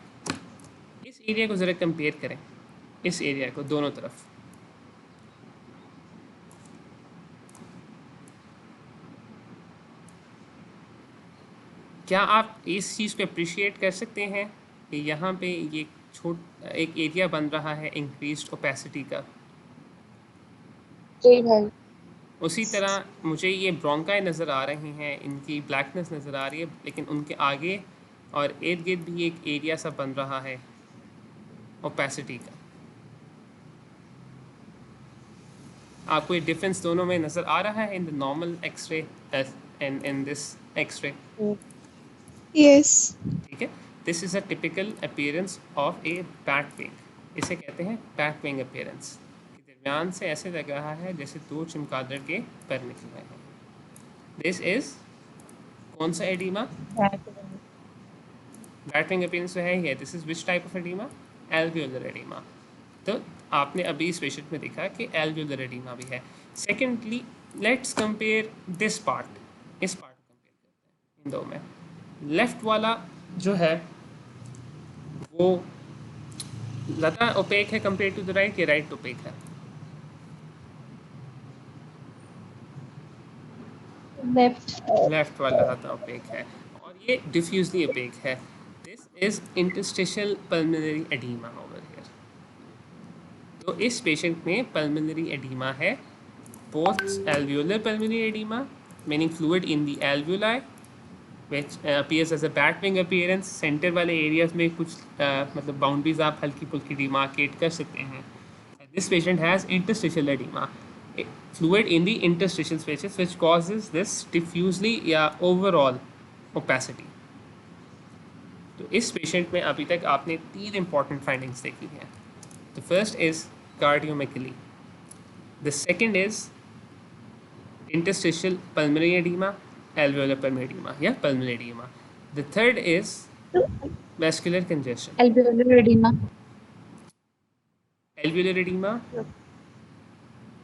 S2: इस एरिया को ज़रा कंपेयर करें, इस एरिया को दोनों तरफ। क्या आप इस चीज़ को अप्रिशिएट कर सकते हैं कि यहाँ पे ये एक एरिया बन रहा है इंक्रीज्ड ओपेसिटी का?
S3: जी भाई।
S2: उसी तरह मुझे ये ब्रोंकाई नज़र आ रही हैं, इनकी ब्लैकनेस नज़र आ रही है, लेकिन उनके आगे और इर्द गिर्द भी एक एरिया सा बन रहा है ओपेसिटी का। आपको ये डिफरेंस दोनों में नज़र आ रहा है in the normal x-ray and in this x-ray?
S4: Yes.
S2: ठीक है, this is a typical appearance of a bat wing. इसे कहते हैं बैट विंग अपीयरेंस। दरमियान से ऐसे लग रहा है जैसे 2 चमगादड़ के पर निकले हैं। दिस इज कौन सा एडीमा? बैट विंग अपीयरेंस है ये। This is which type of oedema? Alveolar oedema. तो आपने अभी इस पेशेंट में देखा कि एल्वियोलर एडीमा भी है। Secondly, let's compare this part, इस पार्ट को कंपेयर करते हैं इन दो में। लेफ्ट वाला जो है वो ज़्यादा ओपेक है कंपेयर टू द राइट, या राइट ओपेक है? लेफ्ट वाला ज़्यादा ओपेक है। और ये डिफ्यूजली ओपेक है. This is interstitial pulmonary oedema over here. तो इस पेशेंट में पल्मोनरी एडीमा है, post alveolar pulmonary oedema meaning fluid in the alveoli which appears as a bat wing appearance. Centre वाले एरियाज में कुछ मतलब बाउंड्रीज आप हल्की फुल्की डिमार्केट कर सकते हैं. This patient has interstitial oedema, fluid in the interstitial spaces which causes this diffusely या overall opacity. तो इस पेशेंट में अभी तक आपने 3 important findings देखी हैं. The first is cardiomegaly. The second is interstitial pulmonary edema, alveolar pulmonary edema, yeah, pulmonary edema. The third is vascular congestion.
S6: Alveolar edema.
S2: Alveolar edema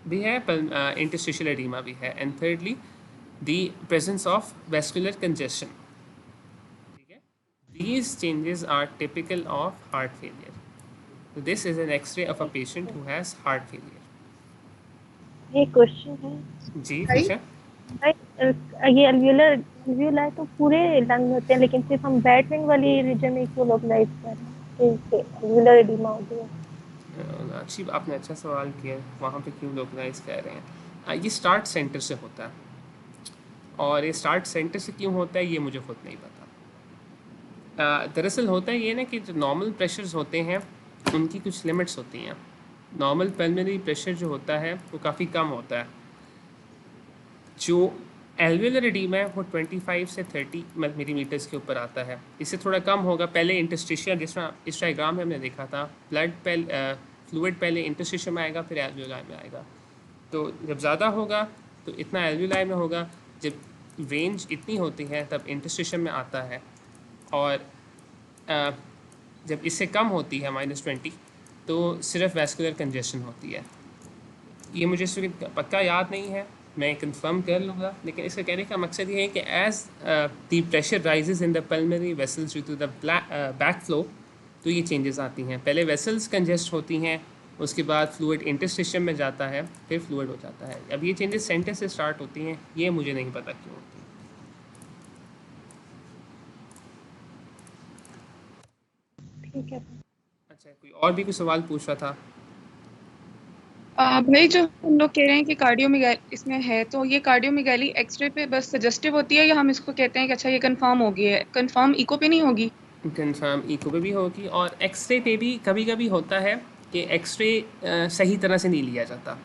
S2: भी है, interstitial edema भी है, and thirdly the presence of vascular congestion. ठीक है? These changes are typical of heart failure. So this is an X-ray of a patient who has heart failure.
S5: ये question है
S2: जी पूछा.
S5: ये अल्वियोलर तो पूरे लंग होते हैं, लेकिन सिर्फ हम बैट विंग वाली रीजन में क्यों लोकलाइज कर रहे हैं कि अल्वियोलर एडिमा हो गया?
S2: अच्छी, आपने अच्छा सवाल किया, वहाँ पे क्यों लोकलाइज कर रहे हैं. ये स्टार्ट सेंटर से होता है, और ये स्टार्ट सेंटर से क्यों होता है ये मुझे खुद नहीं पता. दरअसल होता है ये ना कि जो नॉर्मल प्रेशर्स होते हैं उनकी कुछ लिमिट्स होती हैं. नॉर्मल पल्मोनरी प्रेशर जो होता है वो काफ़ी कम होता है. जो एल्वियोलर एडीमा है वो 25 से 30 मिलीमीटर्स के ऊपर आता है. इससे थोड़ा कम होगा. पहले इंटरस्टिशियल, जिसमें इस डायग्राम में हमने देखा था, फ्लूइड पहले इंटरस्टिशियल में आएगा फिर एल्वियोलाई में आएगा. तो जब ज़्यादा होगा तो इतना एल्वियोलाई में होगा, जब रेंज इतनी होती है तब इंटरस्टिशियल में आता है, और जब इससे कम होती है -20 तो सिर्फ वैस्कुलर कंजेशन होती है. ये मुझे इस वक्त पक्का याद नहीं है, मैं कंफर्म कर लूँगा, लेकिन इसका कहने का मकसद ये है कि as the pressure rises in the pulmonary vessels due to the back flow, तो ये चेंजेस आती हैं. पहले वेसल्स कंजेस्ट होती हैं, उसके बाद फ्लूइड इंटरस्टिशियम में जाता है, फिर फ्लूइड हो जाता है. अब ये चेंजेस सेंटर से स्टार्ट होती हैं, ये मुझे नहीं पता क्यों होती हैं.
S5: ठीक है.
S2: अच्छा, कोई और भी कोई सवाल पूछ रहा था?
S9: भाई जो हम लोग कह रहे हैं कि कार्डियोमेगाली इसमें है, तो ये कार्डियोमेगाली एक्सरे पे बस सजेस्टिव होती है, या हम इसको कहते हैं कि अच्छा ये कंफर्म हो गई है, कंफर्म इको पे नहीं होगी?
S2: कंफर्म इको पे भी होगी, और एक्सरे पे भी कभी कभी होता है कि एक्सरे सही तरह से नहीं लिया जाता.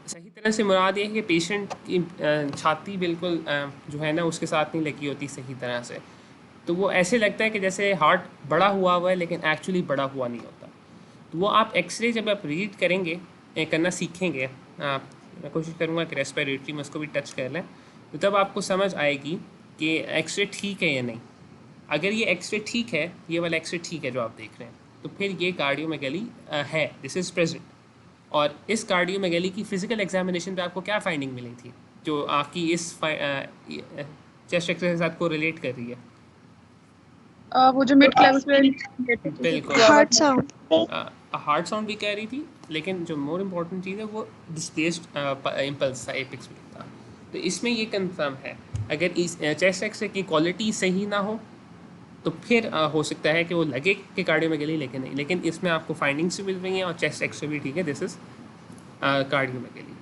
S2: सही तरह से मुराद ये है कि पेशेंट की छाती बिल्कुल जो है ना उसके साथ नहीं लगी होती सही तरह से, तो वो ऐसे लगता है कि जैसे हार्ट बड़ा हुआ है लेकिन एक्चुअली बड़ा हुआ नहीं होता. तो वो आप एक्सरे जब आप रीड करेंगे, करना सीखेंगे, मैं कोशिश करूँगा कि रेस्पिरेटरी में उसको भी टच कर लें, तो तब आपको समझ आएगी कि एक्सरे ठीक है या नहीं. अगर ये एक्सरे ठीक है, ये वाला एक्सरे ठीक है जो आप देख रहे हैं, तो फिर ये कार्डियोमेगाली है, दिस इज़ प्रेजेंट. और इस कार्डियोमेगाली की फिजिकल एग्जामिनेशन पे आपको क्या फाइंडिंग मिली थी जो आपकी इस चेस्ट एक्सरे के साथ को रिलेट कर रही है?
S9: वो जो मिड क्लेविकुलर,
S2: बिल्कुल हार्ट साउंड भी कह रही थी, लेकिन जो मोर इम्पोर्टेंट चीज़ है वो डिस्प्लेस्ड इम्पल्स था, एपिक्स बीट था. तो इसमें ये कंफर्म है. अगर इस चेस्ट एक्सरे की क्वालिटी सही ना हो तो फिर हो सकता है कि वो लगे कि कार्डियोमेगाली, लेकिन नहीं. लेकिन इसमें आपको फाइंडिंग्स भी मिल रही हैं और चेस्ट एक्सरे भी ठीक है, दिस इज कार्डियोमेगाली.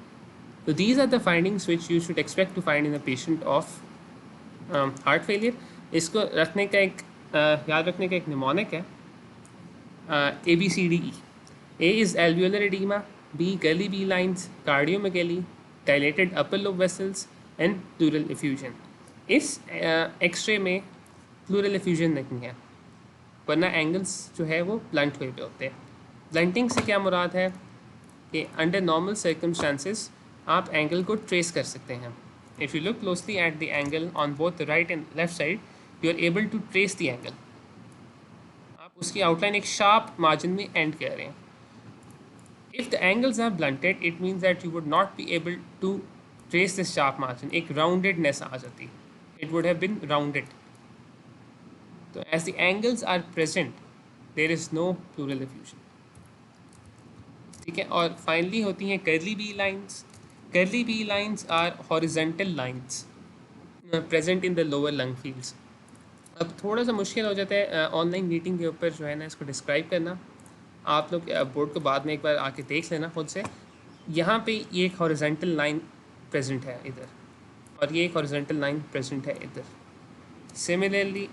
S2: तो these are the findings which you should expect to find in a patient of heart failure. इसको रखने का एक याद रखने का एक निमोनिक है ABCDE. A is alveolar edema, B gully B lines, cardiomegaly, dilated upper lobe vessels and pleural effusion. इस एक्सरे में प्लूरल एफ्यूजन नहीं है, वरना एंगल्स जो है वो ब्लंट हुए पे होते हैं. ब्लंटिंग से क्या मुराद है कि अंडर नॉर्मल सर्कमस्टांसिस आप एंगल को ट्रेस कर सकते हैं. If you look closely at the angle on both the right and left side, you are able to trace the angle. आप उसकी आउटलाइन एक शार्प मार्जिन में एंड कर रहे हैं. If the angles are blunted, it means that you would not be able to trace this sharp margin. एक roundedness आ जाती, it would have been rounded. तो as the angles are present, there is no pleural effusion. ठीक है. और finally होती हैं Kerley B lines. Kerley B lines are horizontal lines present in the lower lung fields. अब थोड़ा सा मुश्किल हो जाता है ऑनलाइन मीटिंग के ऊपर जो है ना इसको डिस्क्राइब करना। आप लोग बोर्ड को बाद में एक बार आके देख लेना खुद से। यहाँ पे ये एक हॉरिजेंटल लाइन प्रेजेंट है इधर, और ये एक हॉरिजेंटल लाइन प्रेजेंट है इधर। सिमिलरली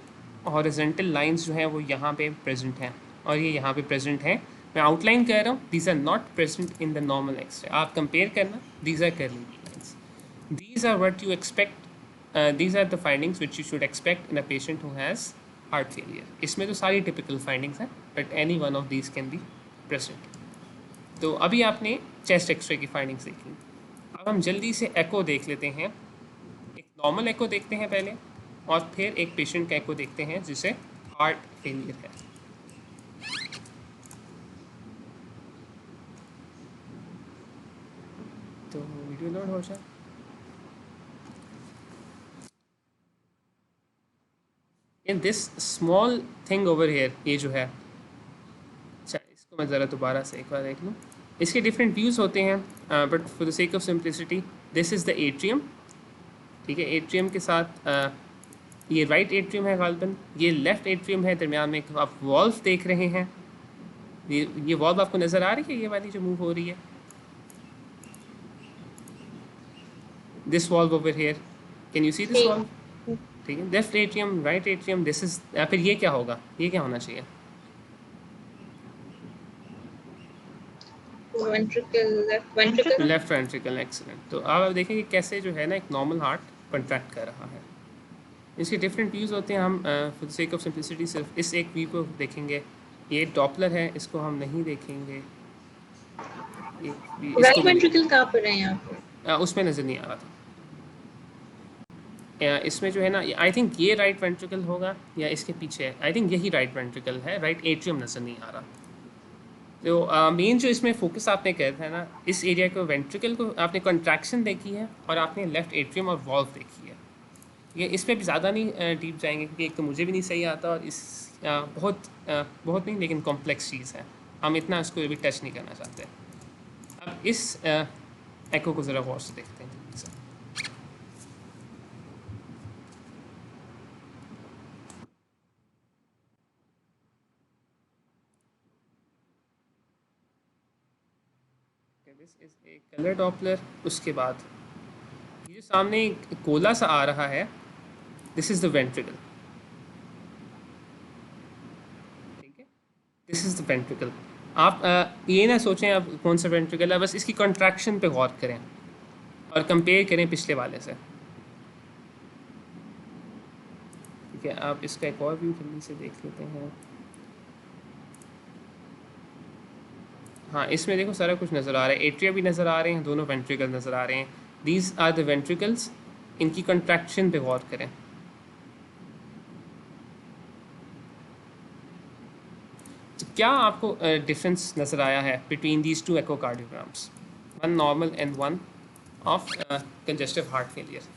S2: हॉरिजेंटल लाइंस जो हैं वो यहाँ पे प्रेजेंट हैं और ये यहाँ पे प्रेजेंट हैं। मैं आउटलाइन कर रहा हूँ, these are not present in the normal x-ray. आप कंपेयर करना, these are curly lines, these are what you expect, these are the findings which you should expect in a patient who has heart failure. इसमें तो सारी typical findings हैं, but any one of these can be present. तो अभी आपने chest X-ray की findings देखी। अब हम जल्दी से echo देख लेते हैं। एक normal echo देखते हैं पहले, और फिर एक patient का echo देखते हैं जिसे heart failure है। तो वीडियो लोड हो जाए। In this small thing over here, ये जो है, अच्छा इसको मैं ज़रा दोबारा से एक बार देख लूँ। इसके डिफरेंट व्यूज़ होते हैं, but for the sake of simplicity this is the atrium. ठीक है, एट्रियम के साथ ये राइट एट्रियम है गालिबन, ये लेफ़्ट एट्रियम है, दरमियान में आप वॉल्व देख रहे हैं। ये वॉल्व आपको नज़र आ रही है, ये वाली जो मूव हो रही है, this valve over here, can you see this valve? ठीक है, left atrium, right atrium, this is, या फिर ये क्या होगा, ये क्या होना चाहिए? Left ventricle, excellent. तो आप देखेंगे कैसे जो है ना एक नॉर्मल हार्ट कंट्रैक्ट कर रहा है। इसके डिफरेंट व्यूज़ होते हैं। हम for the sake of simplicity सिर्फ इस एक व्यू को देखेंगे। ये डॉपलर है, इसको हम नहीं देखेंगे। राइट वेंट्रिकल कहाँ पर है यहाँ पे? उसमें नज़र नहीं आ रहा था। इसमें जो है ना, आई थिंक ये राइट वेंट्रिकल होगा या इसके पीछे है, आई थिंक यही राइट वेंट्रिकल है, राइट एट्रियम नज़र नहीं आ रहा। तो मेन जो इसमें फोकस आपने किया था ना, इस एरिया को, वेंट्रिकल को आपने कंट्रैक्शन देखी है और आपने लेफ्ट एट्रियम और वॉल्व देखी है। ये इसमें भी ज़्यादा नहीं डीप जाएंगे क्योंकि एक तो मुझे भी नहीं सही आता और इस बहुत नहीं, लेकिन कॉम्प्लेक्स चीज़ है, हम इतना इसको भी टच नहीं करना चाहते। अब इस एको को ज़रा गौर से देखते हैं। This is a colour Doppler. उसके बाद ये सामने एक गोला सा आ रहा है, दिस इज द वेंट्रिकल। ठीक है, दिस इज द वेंट्रिकल। आप ये ना सोचें आप कौन सा वेंट्रिकल है, बस इसकी कॉन्ट्रैक्शन पे गौर करें और कंपेयर करें पिछले वाले से। ठीक है, आप इसका एक और व्यू जल्दी से देख लेते हैं। हाँ, इसमें देखो सारा कुछ नज़र आ रहा है, एट्रिया भी नज़र आ रहे हैं, दोनों वेंट्रिकल नज़र आ रहे हैं। दीज आर द वेंट्रिकल्स, इनकी कंट्रैक्शन पे गौर करें। तो क्या आपको डिफरेंस नज़र आया है between these two echocardiograms, one normal and one of congestive heart failure?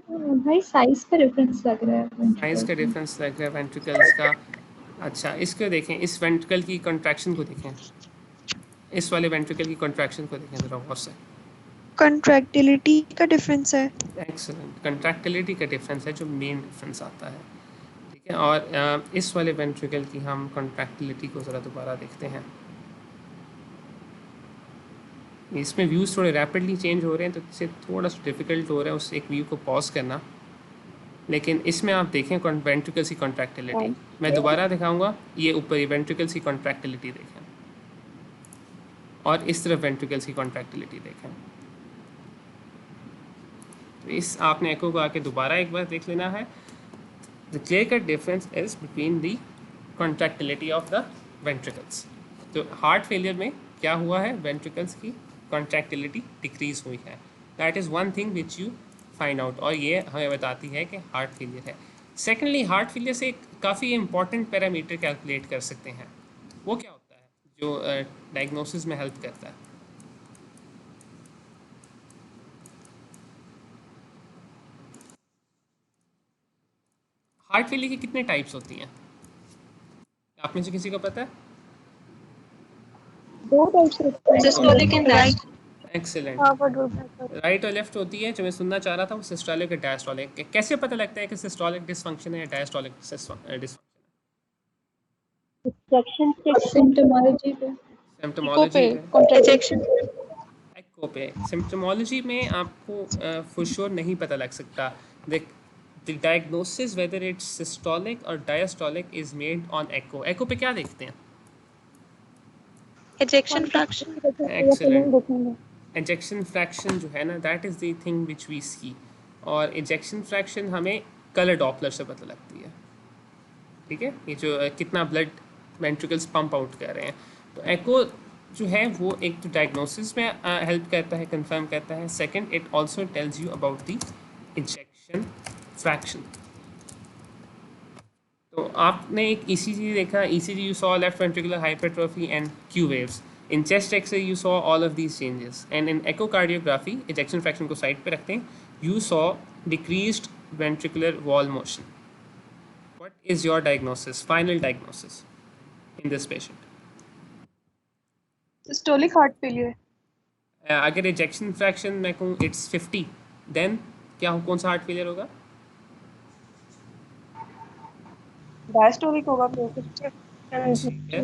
S6: भाई साइज का डिफरेंस लग रहा है,
S2: साइज का डिफरेंस लग रहा है वेंट्रिकल्स का। अच्छा, इसको देखें, इस वेंट्रिकल की कंट्रैक्शन को देखें, इस वाले वेंट्रिकल की कंट्रैक्शन को देखें ज़रा गौर से।
S4: कंट्रैक्टिलिटी का डिफरेंस है।
S2: एक्सीलेंट, कंट्रैक्टिलिटी का डिफरेंस है जो मेन डिफरेंस आता है। ठीक है, और इस वाले वेंट्रिकल की हम कंट्रैक्टिलिटी को ज़रा दोबारा देखते हैं। इसमें व्यूज़ थोड़े रैपिडली चेंज हो रहे हैं तो इससे थोड़ा सा डिफ़िकल्ट हो रहा है उस एक व्यू को पॉज करना, लेकिन इसमें आप देखें वेंट्रिकल्स की कॉन्ट्रैक्टिलिटी। मैं दोबारा दिखाऊंगा, ये ऊपर ये वेंट्रिकल्स की कॉन्ट्रैक्टिलिटी देखें और इस तरफ वेंट्रिकल्स की कॉन्ट्रैक्टिलिटी देखें। तो इस आपने एको को आके दोबारा एक बार देख लेना है। The clear cut difference is between the contractility of the ventricles. तो हार्ट फेलियर में क्या हुआ है, वेंट्रिकल्स की कॉन्ट्रैक्टिलिटी डिक्रीज हुई है। That is one thing which you find out, और ये हमें बताती है कि हार्ट फेलियर है। सेकेंडली, हार्ट फेलियर से काफ़ी इंपॉर्टेंट पैरामीटर कैलकुलेट कर सकते हैं। वो क्या होता है जो डायग्नोसिस में हेल्प करता है? हार्ट फेलियर की कितने टाइप्स होती हैं, आप में से किसी को पता है?
S6: दो टाइप्स होते हैं, सिस्टोलिक एंड
S2: एक्सीलेंट।
S5: फॉरवर्ड और बैकवर्ड।
S2: राइट और लेफ्ट होती है। जो मैं सुनना चाह रहा था वो सिस्टोलिक और डायस्टोलिक। कैसे पता लगता है कि सिस्टोलिक डिसफंक्शन है या डायस्टोलिक डिसफंक्शन?
S5: रिजेक्शन
S6: सिम्प्टोमोलॉजी पे
S2: सिम्प्टोमोलॉजी पे,
S4: कॉन्ट्रैक्शन
S2: एको पे। सिम्प्टोमोलॉजी में आपको फॉर श्योर नहीं पता लग सकता। The diagnosis whether it's systolic or diastolic is made on echo. echo पे क्या देखते हैं?
S4: ejection fraction
S2: Excellent. ejection fraction जो है ना, that is the thing which we see. और ejection fraction हमें color doppler से पता लगती है, ठीक है? ये जो कितना blood ventricles pump out कर रहे हैं। तो echo जो है वो एक तो diagnosis में help करता है, confirm करता है। Second, it also tells you about the ejection fraction. तो आपने एक ECG देखा, ECG you saw left ventricular hypertrophy and Q waves. In chest X-ray you saw all of these changes, and in echocardiography ejection fraction को side पे रखते हैं, you saw decreased ventricular wall motion. What is your diagnosis, final diagnosis in this patient?
S9: Systolic heart failure.
S2: अगर ejection fraction मैं कहूँ it's 50, then क्या कौन सा हार्ट फेलियर होगा?
S5: डायस्टोलिक होगा फिर।
S2: ठीक है,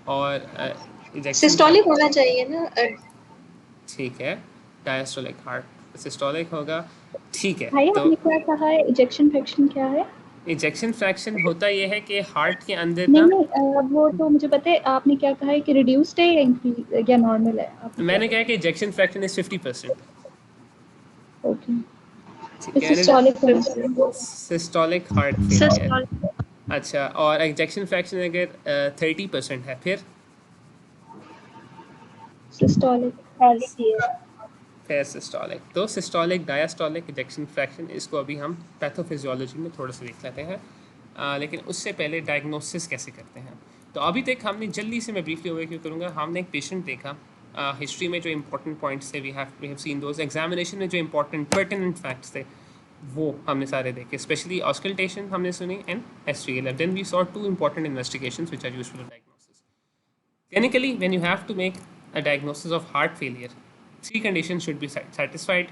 S2: और
S4: सिस्टोलिक होना चाहिए ना।
S2: ठीक है, डायस्टोलिक हार्ट सिस्टोलिक होगा, ठीक है।
S6: भाई
S2: तो
S6: आपने क्या कहा है, इजेक्शन फ्रैक्शन क्या है?
S2: इजेक्शन फ्रैक्शन होता ये है कि हार्ट के अंदर
S6: नहीं
S2: ना,
S6: नहीं वो तो मुझे पता है। आपने क्या कहा है कि रिड्यूस्ड है या इंक्रीज या नॉर्मल है?
S2: मैंने कहा कि इजेक्शन फ्रैक्शन इज 50%।
S6: ओके,
S2: ठीक है, सिस्टोलिक हार्ट फेलियर। अच्छा, और इजेक्शन फ्रैक्शन अगर 30% है फिर सिस्टोलिक। तो सिस्टोलिक, डायस्टोलिक, इजेक्शन फ्रैक्शन, इसको अभी हम पैथोफिजियोलॉजी में थोड़ा सा देख लेते हैं। लेकिन उससे पहले डायग्नोसिस कैसे करते हैं। तो अभी तक हमने, जल्दी से मैं ब्रीफली ओवरव्यू करूँगा, हमने एक पेशेंट देखा, हिस्ट्री में जो इंपॉर्टेंट पॉइंट्स थे we have seen those, examination में जो इंपॉर्टेंट पर्टिनेंट फैक्ट्स थे वो हमने सारे देखे, स्पेशली ऑस्कल्टेशन हमने सुनी एंड एस्ट्रियल। Then we saw 2 important investigations which are useful in diagnosis. Clinically, when you have to make a diagnosis of heart failure, 3 conditions should be satisfied.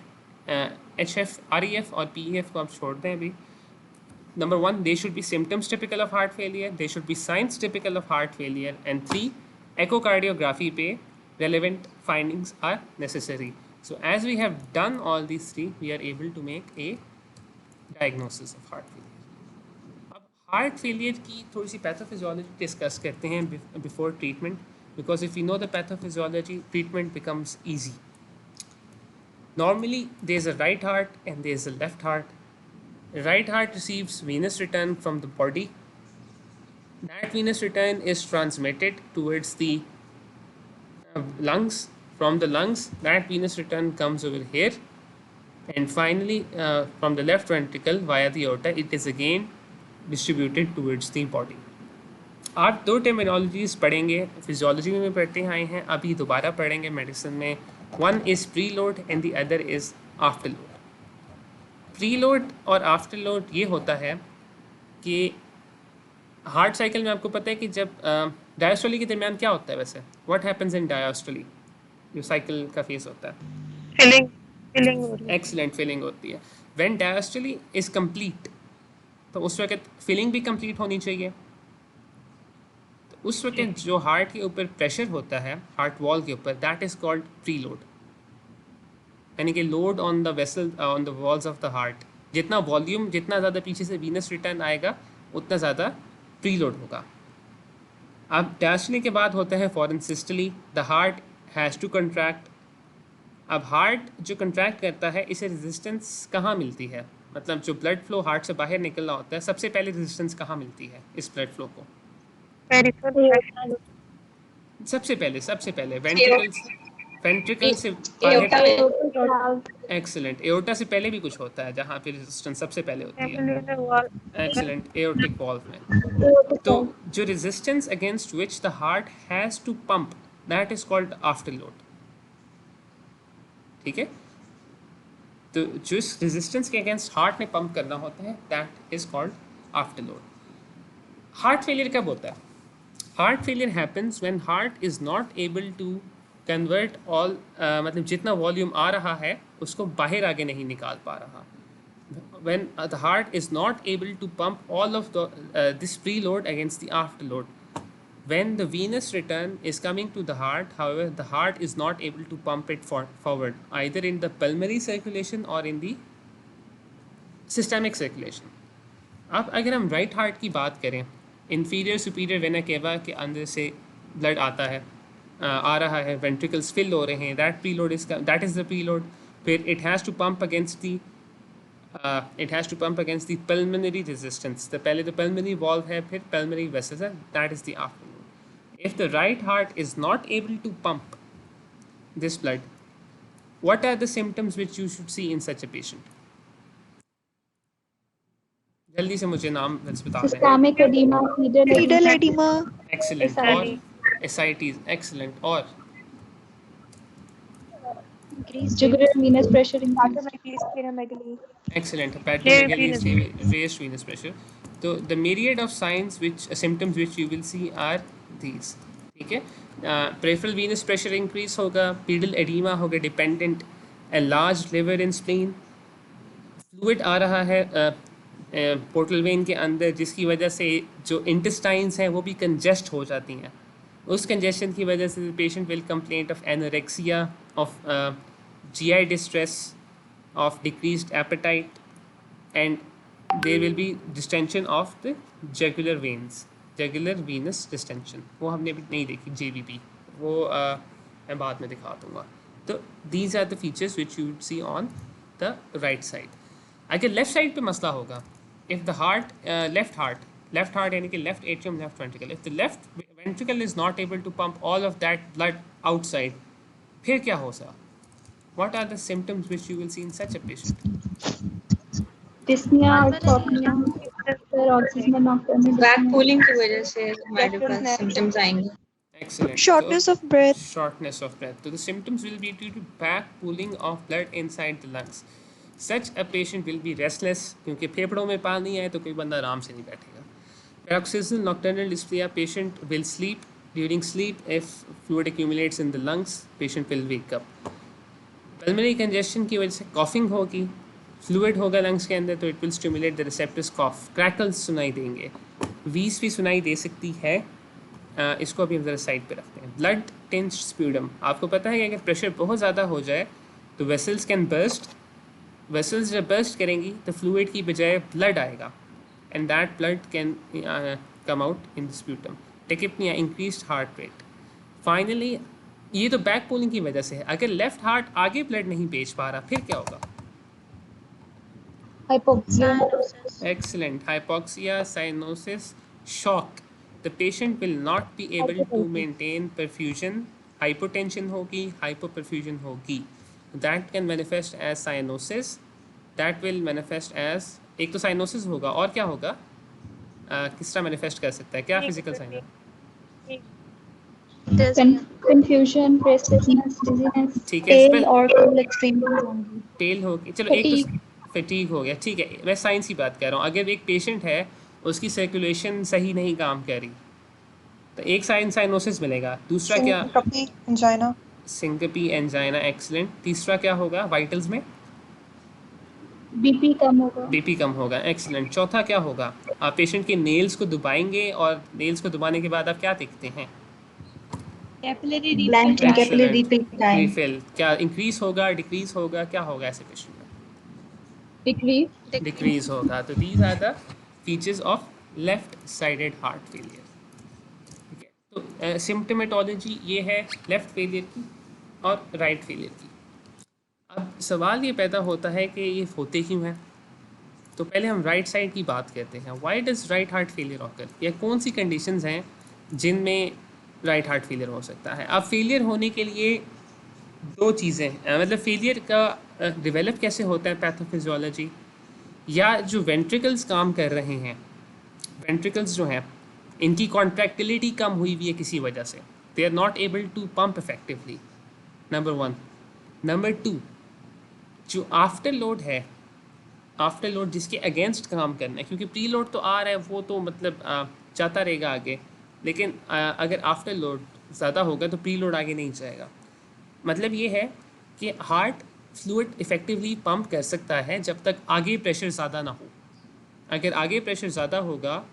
S2: HF, REF और PEF को आप छोड़ दें अभी। Number 1, they should be symptoms typical of heart failure. They should be signs typical of heart failure. And 3, echocardiography पे relevant findings are necessary. So as we have done all these 3, we are able to make a diagnosis of heart failure. अब heart failure की थोड़ी सी pathophysiology discuss करते हैं before treatment, because if you know the pathophysiology, treatment becomes easy. Normally, there is a right heart and there is a left heart. The right heart receives venous return from the body. That venous return is transmitted towards the lungs. From the lungs, that venous return comes over here, and finally from the left ventricle via the aorta, it is again distributed towards the body. आप 2 terminologies पढ़ेंगे, physiology में पढ़ते आए हैं, अभी दोबारा पढ़ेंगे medicine में। One is pre load and the other is after load. Pre load और आफ्टर लोड ये होता है कि हार्ट साइकिल में आपको पता है कि जब डायस्टोली के दरमियान क्या होता है वैसे, व्हाट हैपेंस इन डायस्टोली, जो साइकिल का फेज होता है, फिलिंग। एक्सीलेंट, फिलिंग होती है। व्हेन डायस्टोली इज कंप्लीट, तो उस वक्त फिलिंग भी कंप्लीट होनी चाहिए। तो उस वक्त जो हार्ट के ऊपर प्रेशर होता है, हार्ट वॉल के ऊपर, that is called pre load, यानी कि load on the vessel, on the walls of the heart. जितना वॉल्यूम, जितना ज़्यादा पीछे से वीनस रिटर्न आएगा, उतना ज़्यादा प्री लोड होगा। अब डायस्टोली के बाद होता है फॉरेन systole, the heart has to contract. अब हार्ट जो कंट्रैक्ट करता है, इसे रेजिस्टेंस कहाँ मिलती है, मतलब जो ब्लड फ्लो हार्ट से बाहर निकलना होता है, सबसे पहले रेजिस्टेंस कहाँ मिलती है इस ब्लड फ्लो को? सबसे पहले वेंट्रिकल से बाहर। एक्सीलेंट, एओर्टा से पहले भी कुछ होता है जहाँ पे रेजिस्टेंस सबसे पहले होती है। एक्सीलेंट, एओर्टिक वॉल्व में। तो जो resistance against which the heart has to pump, that is called after load. ठीक है, तो जो रेजिस्टेंस के अगेंस्ट हार्ट ने पंप करना होता है, that is called after load. Heart failure कब होता है? Heart failure happens when heart is not able to convert all मतलब जितना वॉल्यूम आ रहा है उसको बाहर आगे नहीं निकाल पा रहा. When the heart is not able to pump all of this preload against the afterload. When the venous return is coming to the heart, however, the heart is not able to pump it forward, either in the pulmonary circulation or in the systemic circulation. अब अगर हम right heart की बात करें, inferior superior vena cava के अंदर से blood आता है, आ रहा है, ventricles fill हो रहे हैं, that is the preload. फिर it has to pump against the pulmonary resistance. तो पहले तो pulmonary valve है, फिर pulmonary vessels है, that is the afterload. If the right heart is not able to pump this blood, what are the symptoms which you should see in such a patient? जल्दी से मुझे नाम बता दें.
S6: Systemic edema,
S8: Pedal edema.
S2: Excellent. और ascites. Excellent. और
S6: jugular venous pressure
S7: Splenomegaly.
S2: excellent. Hepatomegaly, raised venous pressure. So the myriad of symptoms which you will see are these. ठीक है. Peripheral venous pressure increase होगा, pedal edema होगा, dependent, enlarged liver and spleen, fluid आ रहा है portal vein के अंदर, जिसकी वजह से जो इंटेस्टाइन्स हैं वो भी कंजेस्ट हो जाती हैं. उस कंजेशन की वजह से patient will complaint of anorexia, of GI distress, of decreased appetite, and there will be distension of the jugular veins, jugular venous distension. वो हमने अभी नहीं देखी, JVP, वो मैं बाद में दिखा दूँगा. तो these are the features which you would see on the right side. अगर लेफ्ट साइड पे मसला होगा, if the heart left heart यानी कि left atrium, left ventricle, if the left ventricle is not able to pump all of that blood outside, फिर क्या होगा? What are the symptoms which you will see in such a patient?
S6: dyspnea, orthopnea, paroxysmal nocturnal
S10: back pulling की वजह से हमारे पास symptoms आएंगे.
S2: Excellent.
S8: Shortness of breath.
S2: Shortness of breath. So the symptoms will be due to back pooling of blood inside the lungs. Such a patient will be restless, क्योंकि फेफड़ों में पानी है तो कोई बंदा आराम से नहीं बैठेगा. Paroxysmal nocturnal dyspnea, patient will sleep. During sleep, if fluid accumulates in the lungs, patient will wake up. Pulmonary congestion की वजह से coughing होगी, fluid होगा lungs के अंदर, तो it will stimulate the receptors cough. Crackles सुनाई देंगे, wheeze भी सुनाई दे सकती है. इसको अभी हम ज़रा साइड पे रखते हैं. Blood tinged sputum. आपको पता है कि अगर प्रेशर बहुत ज़्यादा हो जाए तो वेसल्स कैन बर्स्ट. वेसल्स जब बर्स्ट करेंगी तो फ्लूइड की बजाय ब्लड आएगा, and that blood can come out in the sputum. Tachypnoea, increased heart rate. Finally ये तो बैक पुलिंग की वजह से है. अगर लेफ्ट हार्ट आगे ब्लड नहीं भेज पा रहा, फिर क्या होगा?
S6: hypoxia,
S2: Excellent. Hypoxia, cyanosis, shock. The patient will not be able to maintain perfusion. Hypotension होगी, hypoperfusion होगी. That can manifest as cyanosis. That will manifest as, एक तो cyanosis होगा, और क्या होगा? किस तरह manifest कर सकता है? क्या physical sign है?
S6: confusion, restlessness, dizziness,
S2: ठीक है,
S6: pale और cool extremities होंगी.
S2: पेल होगी. चलो एक तो फटीग हो गया, ठीक है. मैं साइंस की बात कर रहा हूँ. अगर एक पेशेंट है उसकी सर्कुलेशन सही नहीं काम कर रही, तो एक साइनोसिस मिलेगा. दूसरा क्या?
S8: Angina,
S2: syncope, angina. एक्सीलेंट. तीसरा क्या होगा? वाइटल्स में
S6: बीपी कम होगा.
S2: बीपी कम होगा. एक्सीलेंट. चौथा क्या होगा? आप पेशेंट के नेल्स को दबाएंगे, और नेल्स को दबाने के बाद आप क्या देखते हैं?
S6: Capillary
S2: refill. क्या इंक्रीज होगा, डिक्रीज होगा, क्या होगा ऐसे पेशेंट में? डिक्रीज होगा. तो these are the features of left sided heart failure. ठीक है. तो सिम्टोमेटोलॉजी ये है लेफ्ट फेलियर की और राइट फेलियर की. अब सवाल ये पैदा होता है कि ये होते क्यों हैं. तो पहले हम राइट साइड की बात करते हैं. Why does right heart failure occur, या कौन सी कंडीशंस हैं जिनमें राइट हार्ट फेलियर हो सकता है. अब फेलियर होने के लिए दो चीज़ें, मतलब फेलियर का डेवलप कैसे होता है, पैथोफिजियोलॉजी, या जो वेंट्रिकल्स काम कर रहे हैं, वेंट्रिकल्स जो हैं इनकी कॉन्ट्रैक्टिलिटी कम हुई हुई है किसी वजह से, they are not able to pump effectively. Number 1. Number 2, जो आफ्टर लोड है, आफ्टर लोड जिसके अगेंस्ट काम करना है, क्योंकि प्री लोड तो आ रहा है वो तो मतलब जाता रहेगा आगे, लेकिन अगर आफ्टर लोड ज़्यादा होगा तो प्री लोड आगे नहीं जाएगा. मतलब ये है कि हार्ट फ्लूइड इफेक्टिवली पंप कर सकता है जब तक आगे प्रेशर ज़्यादा ना हो। अगर आगे प्रेशर ज़्यादा होगा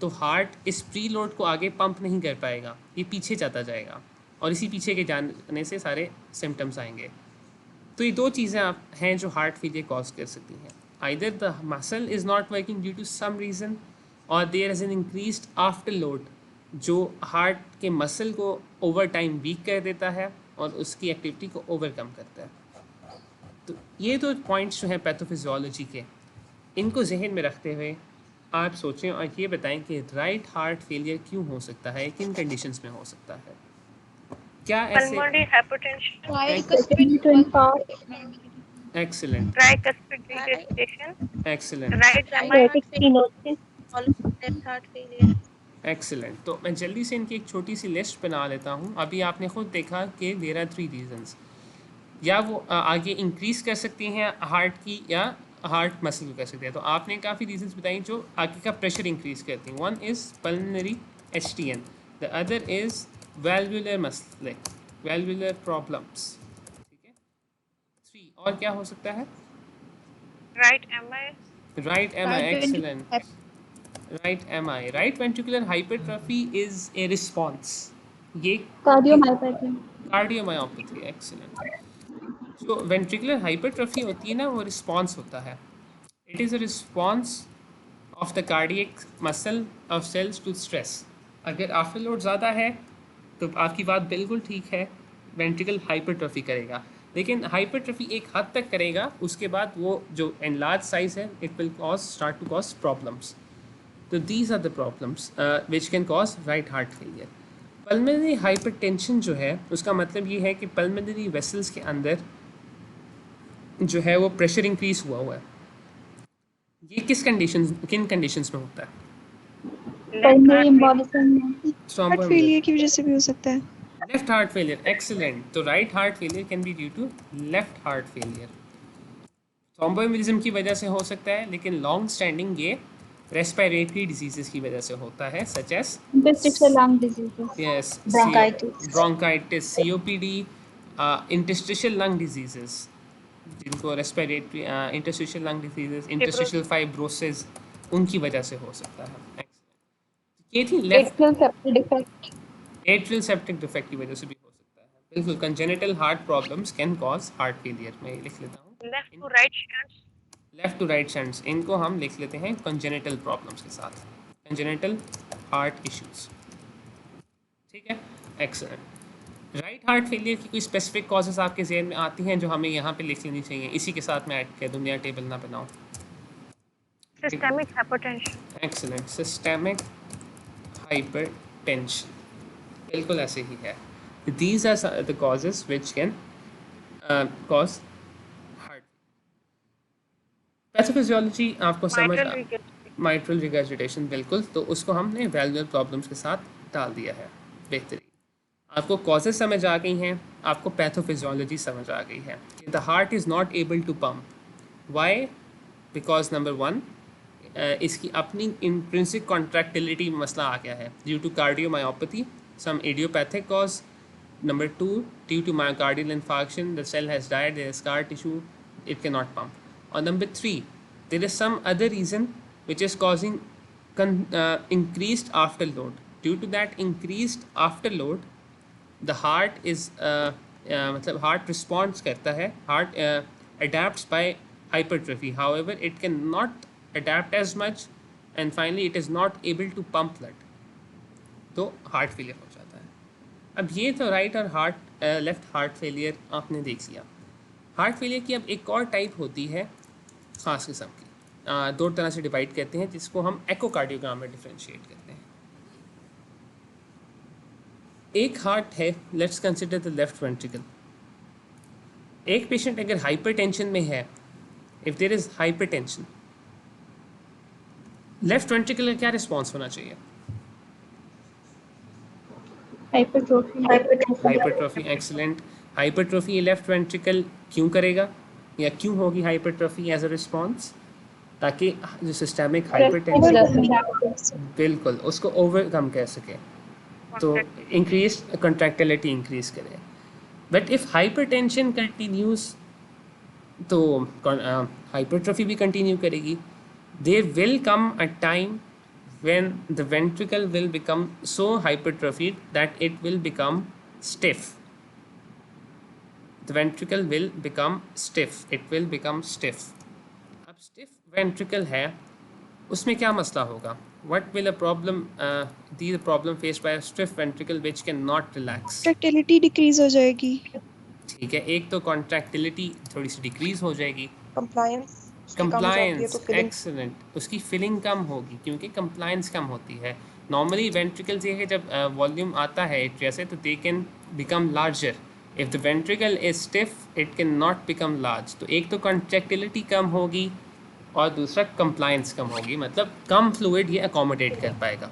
S2: तो हार्ट इस प्री लोड को आगे पंप नहीं कर पाएगा, ये पीछे जाता जाएगा और इसी पीछे के जाने से सारे सिम्टम्स आएंगे। तो ये दो चीज़ें आप हैं जो हार्ट फेलियर कॉज कर सकती हैं। Either the muscle is not working due to some reason और there is an increased afterload जो हार्ट के मसल को ओवर टाइम वीक कर देता है और उसकी एक्टिविटी को ओवरकम करता है। तो ये दो पॉइंट्स जो हैं पैथोफिजियोलॉजी के, इनको जहन में रखते हुए आप सोचें और ये बताएं कि राइट हार्ट फेलियर क्यों हो सकता है, किन कंडीशंस में हो सकता है, क्या ऐसे
S5: pulmonary hypertension,
S2: excellent
S5: tricuspid regurgitation,
S2: excellent
S5: right aortic stenosis,
S4: left heart failure.
S2: Excellent. तो मैं जल्दी से इनकी एक छोटी सी लिस्ट बना लेता हूँ। अभी आपने खुद देखा कि देयर आर 3 रीजंस, या वो आगे इंक्रीज़ कर सकती हैं हार्ट की या हार्ट मसल को कर सकते हैं। तो आपने काफ़ी रीजंस बताई जो आगे का प्रेशर इंक्रीज़ करती हैं। One is pulmonary HTN, the other is valvular muscle valvular problems, ठीक है। 3 और क्या हो सकता है?
S5: right MI,
S2: right MI, excellent, right MI, right ventricular hypertrophy is a response, ये कार्डियोमायोपैथी, एक्सीलेंट। जो वेंट्रिकुलर हाइपरट्रॉफी होती है ना, वो रिस्पॉन्स होता है, it is a response of the cardiac muscle of cells to stress. अगर आफ्टर लोड ज़्यादा है तो आपकी बात बिल्कुल ठीक है, वेंट्रिकल हाइपरट्रॉफी करेगा, लेकिन हाइपरट्रॉफी एक हद तक करेगा, उसके बाद वो जो एनलार्ज साइज है it will start to cause problems. तो these are the problems which can cause right heart failure. Pulmonary hypertension जो है उसका मतलब ये है कि पल्मोनरी वेसल्स के अंदर जो है वो प्रेशर इंक्रीज हुआ है। ये किन कंडीशंस में होता है?
S8: हार्ट फेलियर की वजह से भी हो सकता है।
S2: Left heart failure, excellent. तो right heart failure can be due to left heart failure. Thromboembolism की वजह से हो सकता है, लेकिन लॉन्ग स्टैंडिंग ये रेस्पिरेटरी डिजीजेस की वजह से होता है, such as
S6: interstitial lung diseases,
S2: yes, bronchitis, COPD, interstitial lung diseases, जिनको respiratory interstitial lung diseases, interstitial fibrosis, उनकी वजह से हो सकता है। ये थी लेफ्ट एट्रियल सेप्टिक डिफेक्ट की वजह से भी हो सकता है, बिल्कुल। Congenital heart problems can cause heart failure. मैं लिख लेता हूँ
S5: left to right shunts,
S2: left to right shunts, इनको हम लिख लेते हैं कंजेनिटल प्रॉब्लम्स के साथ, कंजेनिटल हार्ट इश्यूज, ठीक है, एक्सीलेंट। राइट हार्ट फेलियर की कोई स्पेसिफिक कॉजेज आपके जहन में आती हैं जो हमें यहाँ पे लिख लेनी चाहिए? इसी के साथ मैं ऐड कर दूँ या टेबल ना बनाऊँ?
S5: systemic hypertension,
S2: excellent, systemic hypertension, बिल्कुल ऐसे ही है। These are the causes which can cause heart. Pathophysiology आपको समझ माइट्रल रिगर्जिटेशन, बिल्कुल। तो उसको हमने वैल्वुलर प्रॉब्लम्स के साथ डाल दिया है, बेहतरीन। आपको कॉजेज समझ आ गई हैं, आपको पैथोफिजियोलॉजी समझ आ गई है। The heart is not able to pump, why? Because number 1 इसकी अपनी इंट्रिंसिक कॉन्ट्रैक्टिलिटी में मसला आ गया है due to cardiomyopathy, some idiopathic cause. Number 2, due to myocardial infarction, the cell has died, there is scar tissue, it cannot pump. Or number 3, there is some other reason which is causing increased afterload. Due to that increased afterload, the heart is मतलब heart responds करता है, heart adapts by hypertrophy. However, it cannot adapt as much, and finally it is not able to pump blood. तो heart failure हो जाता है। अब ये तो राइट और लेफ्ट हार्ट फेलियर आपने देख लिया। हार्ट फेलियर की अब एक और टाइप होती है ख़ास किस्म की, 2 तरह से डिवाइड करते हैं, जिसको हम एकोकार्डियोग्राम में डिफ्रेंशिएट करते हैं। एक हार्ट है, let's consider the left ventricle. एक पेशेंट अगर हाइपरटेंशन में है, if there is hypertension, left ventricle का क्या रिस्पॉन्स होना चाहिए? Hypertrophy, excellent. Hypertrophy left ventricle क्यों करेगा या क्यों होगी हाइपरट्रॉफी एज अ रिस्पॉन्स? ताकि जो सिस्टेमिक हाइपरटेंशन, बिल्कुल, उसको ओवरकम कर सके, तो इंक्रीज कंट्रैक्टिलिटी इंक्रीज करे। बट इफ हाइपरटेंशन कंटिन्यूस तो हाइपरट्रॉफी भी कंटिन्यू करेगी. There will come a time when the ventricle will become so hypertrophied that it will become stiff. The ventricle will become stiff. It will become stiff. अब stiff ventricle है, उसमें क्या मसला होगा? What will a problem be the problem faced by a stiff ventricle which cannot relax?
S8: Contractility decrease हो जाएगी.
S2: ठीक है, एक तो contractility थोड़ी सी decrease हो जाएगी.
S4: कंप्लायंस
S2: एक्सीलेंट, उसकी फिलिंग कम होगी क्योंकि कंप्लायंस कम होती है. नॉर्मली वेंट्रिकल्स ये है जब वॉल्यूम आता है एट्रिया से तो they can become larger. If the ventricle is stiff it can not become large. तो एक तो कॉन्ट्रैक्टिलिटी कम होगी और दूसरा कंप्लायंस कम होगी, मतलब कम फ्लूइड ये अकोमोडेट कर पाएगा.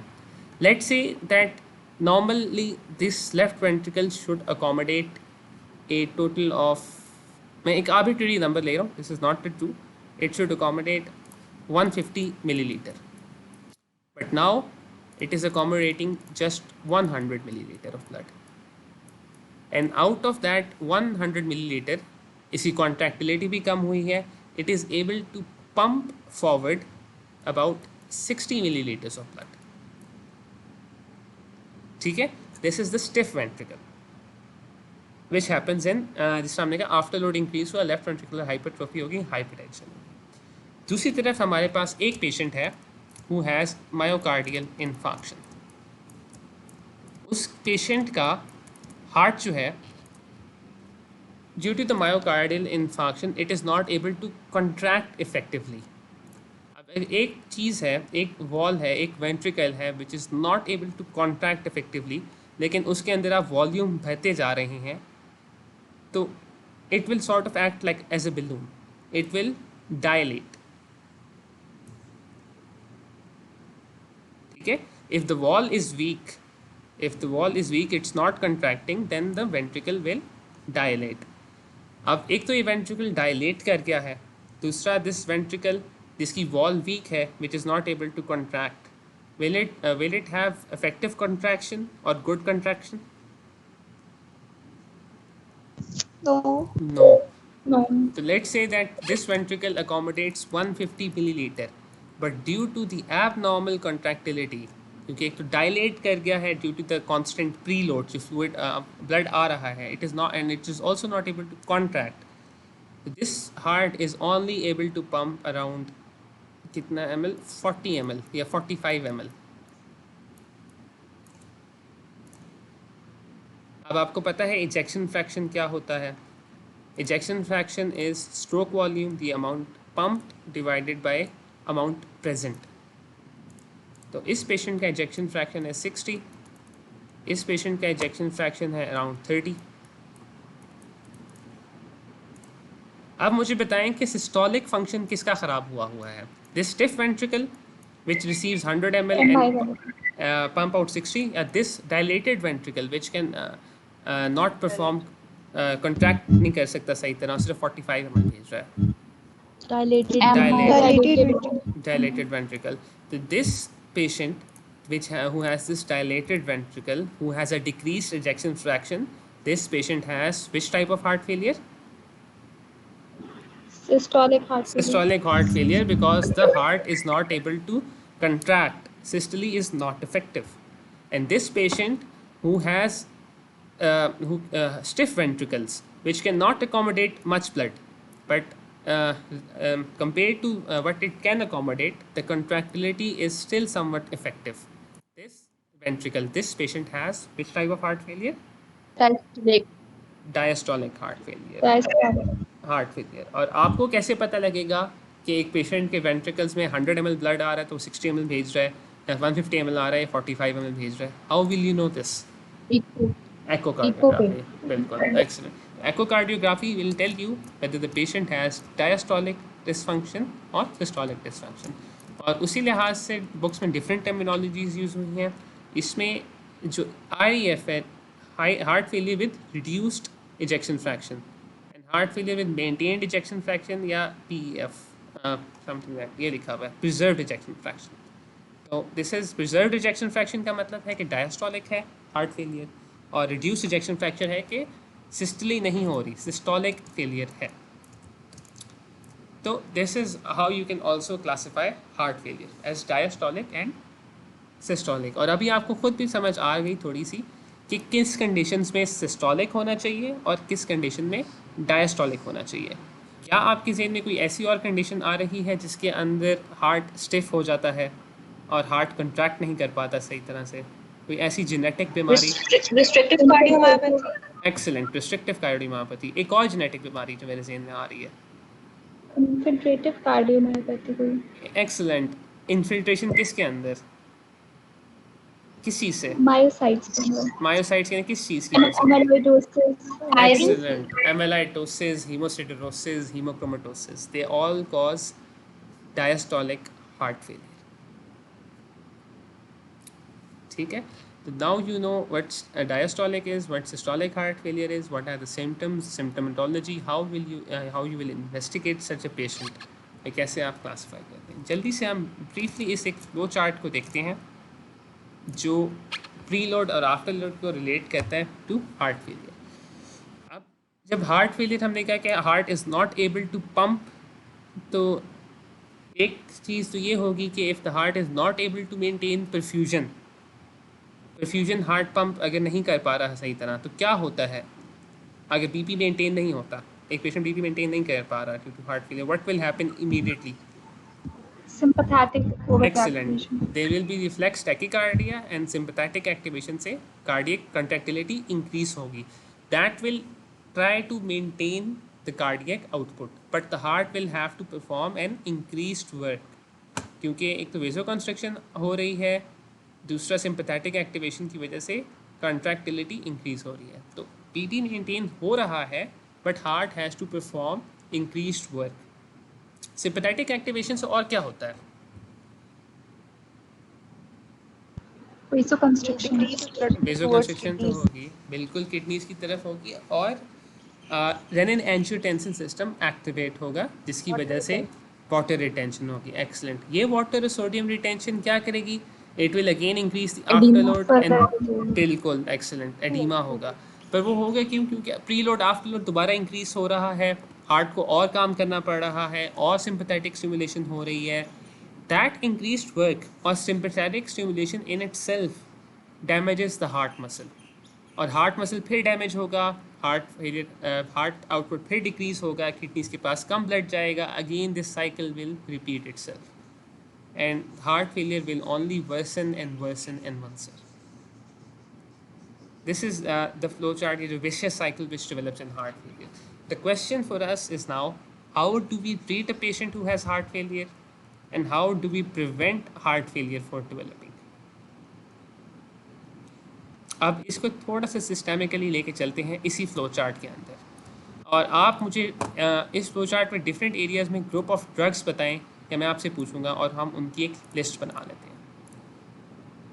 S2: Let's say that normally this left ventricle should accommodate A total of, मैं एक आर्बिट्रेरी नंबर ले रहा हूँ, this is not the true. It should accommodate 150 milliliter, but now it is accommodating just 100 milliliter of blood, and out of that 100 milliliter इसकी contractility भी कम हुई है. It is able to pump forward about 60 milliliters of blood. ठीक है, this is the stiff ventricle which happens in जिस हमने कहा after load increase हुआ लेफ्ट वेंट्रिकुलर हाइपरट्रोफी होगी, हाइपरटेंशन. दूसरी तरफ हमारे पास एक पेशेंट है हु हैज़ मायोकार्डियल इन्फार्क्शन. उस पेशेंट का हार्ट जो है due to the myocardial infarction it is not able to contract effectively. अब एक चीज़ है, एक वॉल है, एक वेंट्रिकल है which is not able to contract effectively, लेकिन उसके अंदर आप वॉल्यूम भरते जा रहे हैं तो it will sort of act like as a balloon, it will dilate. ठीक है, if the wall is weak, it's not contracting, then the ventricle will dilate. अब एक तो ये ventricle dilate कर गया है, दूसरा this ventricle जिसकी wall weak है which is not able to contract, will it have effective contraction or good contraction? No. So let's say that this ventricle accommodates 150 milliliter, but due to the abnormal contractility, क्योंकि एक तो dilate कर गया है due to the constant preload, जो fluid blood आ रहा है, it is not, and it is also not able to contract. So this heart is only able to pump around कितना ml, 40 ml या 45 ml. अब आपको पता है ejection fraction क्या होता है? Ejection fraction is stroke volume, the amount pumped divided by amount present. तो इस पेशेंट का ejection fraction है 60, इस पेशेंट का ejection fraction है around 30. अब मुझे बताएं कि सिस्टोलिक फंक्शन किसका ख़राब हुआ है? This stiff ventricle which receives 100 ml and pump out 60, या this dilated ventricle which can not perform contract नहीं कर सकता सही तरह, सिर्फ 45 ml भेज रहा है. Dilated ventricle. So this patient who has this dilated ventricle, who has a decreased ejection fraction, this patient has which type of heart failure?
S6: Systolic
S2: heart failure, because the heart is not able to contract. Systole is not effective. And this patient who has stiff ventricles which cannot accommodate much blood, but compared to what it can accommodate, the contractility is still somewhat effective. This patient has which type of heart failure? Diastolic heart failure. और आपको कैसे पता लगेगा कि एक patient के ventricles में 100 ml blood आ रहा है तो 60 ml भेज रहा है, या 150 ml आ रहा है 45 ml भेज रहा है? How will you know this? Echocardiography. बिल्कुल, excellent. Echocardiography will tell you whether the patient has diastolic dysfunction or systolic dysfunction. और उसी लिहाज से बुक्स में डिफरेंट टर्मिनोलॉजीज यूज हुई हैं. इसमें जो REF है, heart failure with reduced ejection fraction, and heart failure with maintained ejection fraction, या PEF समथिंग दैट, ये लिखा हुआ है प्रिजर्व्ड इजेक्शन फ्रैक्शन. तो this is preserved ejection fraction का मतलब है कि डायस्टोलिक है हार्ट फेलियर, और रिड्यूस्ड इजेक्शन फ्रैक्शन है कि सिस्टली नहीं हो रही, सिस्टोलिक फेलियर है। तो this is how you can also classify heart failure as diastolic and systolic. और अभी आपको खुद भी समझ आ गई थोड़ी सी कि किस कंडीशंस में सिस्टोलिक होना चाहिए और किस कंडीशन में डायस्टोलिक होना चाहिए। क्या आपके ज़हन में कोई ऐसी और कंडीशन आ रही है जिसके अंदर हार्ट स्टिफ हो जाता है और हार्ट कंट्रैक्ट नहीं कर पाता सही तरह से? कोई ऐसी जेनेटिक बीमारी?
S10: Restrictive cardiomyopathy.
S2: Excellent, restrictive cardiomyopathy. एक और जेनेटिक बीमारी जो मेरे ज़हन में आ रही है,
S6: इन्फिल्ट्रेटिव कार्डियोमायोपैथी कोई।
S2: एक्सीलेंट। इन्फिल्ट्रेशन किसके अंदर, किस चीज़ से?
S6: मायोसाइट्स।
S2: मायोसाइट्स यानी किस चीज़ की?
S6: Amyloidosis,
S2: Excellent. Amyloidosis, hemosiderosis, hemochromatosis, they all cause diastolic heart failure. ठीक है, तो now you know what diastolic is, what systolic heart failure is, what are the symptoms, symptomatology, how you will investigate such a patient, कैसे आप classify करते हैं। जल्दी से हम ब्रीफली इस एक फ्लो चार्ट को देखते हैं जो प्री लोड और आफ्टर लोड को रिलेट करता है टू हार्ट फेलियर। अब जब हार्ट फेलियर हमने कहा कि heart is not able to pump, तो एक चीज़ तो ये होगी कि if the heart is not able to maintain perfusion, heart pump अगर नहीं कर पा रहा सही तरह, तो क्या होता है अगर बीपी मेंटेन नहीं होता, एक पेशेंट बीपी मेंटेन नहीं कर पा रहा due to heart failure, what will happen immediately?
S6: sympathetic
S2: Excellent. There will be reflex tachycardia and sympathetic activation से cardiac contractility increase होगी. That will try to maintain the cardiac output, but the heart will have to perform an increased work. क्योंकि एक तो vasoconstriction हो रही है, दूसरा sympathetic activation की वजह से contractility increase हो रही है। तो PT maintain हो रहा है, but heart has to perform increased work. Sympathetic activation से और क्या होता है? वेसोकंस्ट्रिक्शन तो होगी, बिल्कुल किडनीज की तरफ होगी, और रेनिन एंजियोटेंसिन सिस्टम एक्टिवेट होगा जिसकी वजह से वाटर रिटेंशन होगी। एक्सीलेंट। ये वाटर और सोडियम रिटेंशन क्या करेगी? It will again increase the after load and बिल्कुल एक्सीलेंट एडीमा होगा। पर वो होगा क्यों? क्योंकि प्री लोड आफ्टर लोड दोबारा इंक्रीज हो रहा है, हार्ट को और काम करना पड़ रहा है और सिंपैथेटिक स्टिमुलेशन हो रही है। दैट इंक्रीज्ड वर्क और sympathetic stimulation in itself damages the heart muscle, और हार्ट मसल फिर डैमेज होगा, हार्ट आउटपुट फिर डिक्रीज होगा, किडनीज के पास कम ब्लड जाएगा, again this cycle will repeat itself and heart failure will only worsen and worsen and worsen. This is the flow chart, is a vicious cycle which develops in heart failure. The question for us is now, how do we treat a patient who has heart failure and how do we prevent heart failure for developing? अब इसको थोड़ा सा systemically लेके चलते हैं इसी flow chart के अंदर, और आप मुझे इस फ्लो चार्ट में डिफरेंट एरियाज़ में ग्रुप ऑफ ड्रग्स बताएं या मैं आपसे पूछूंगा और हम उनकी एक लिस्ट बना लेते हैं।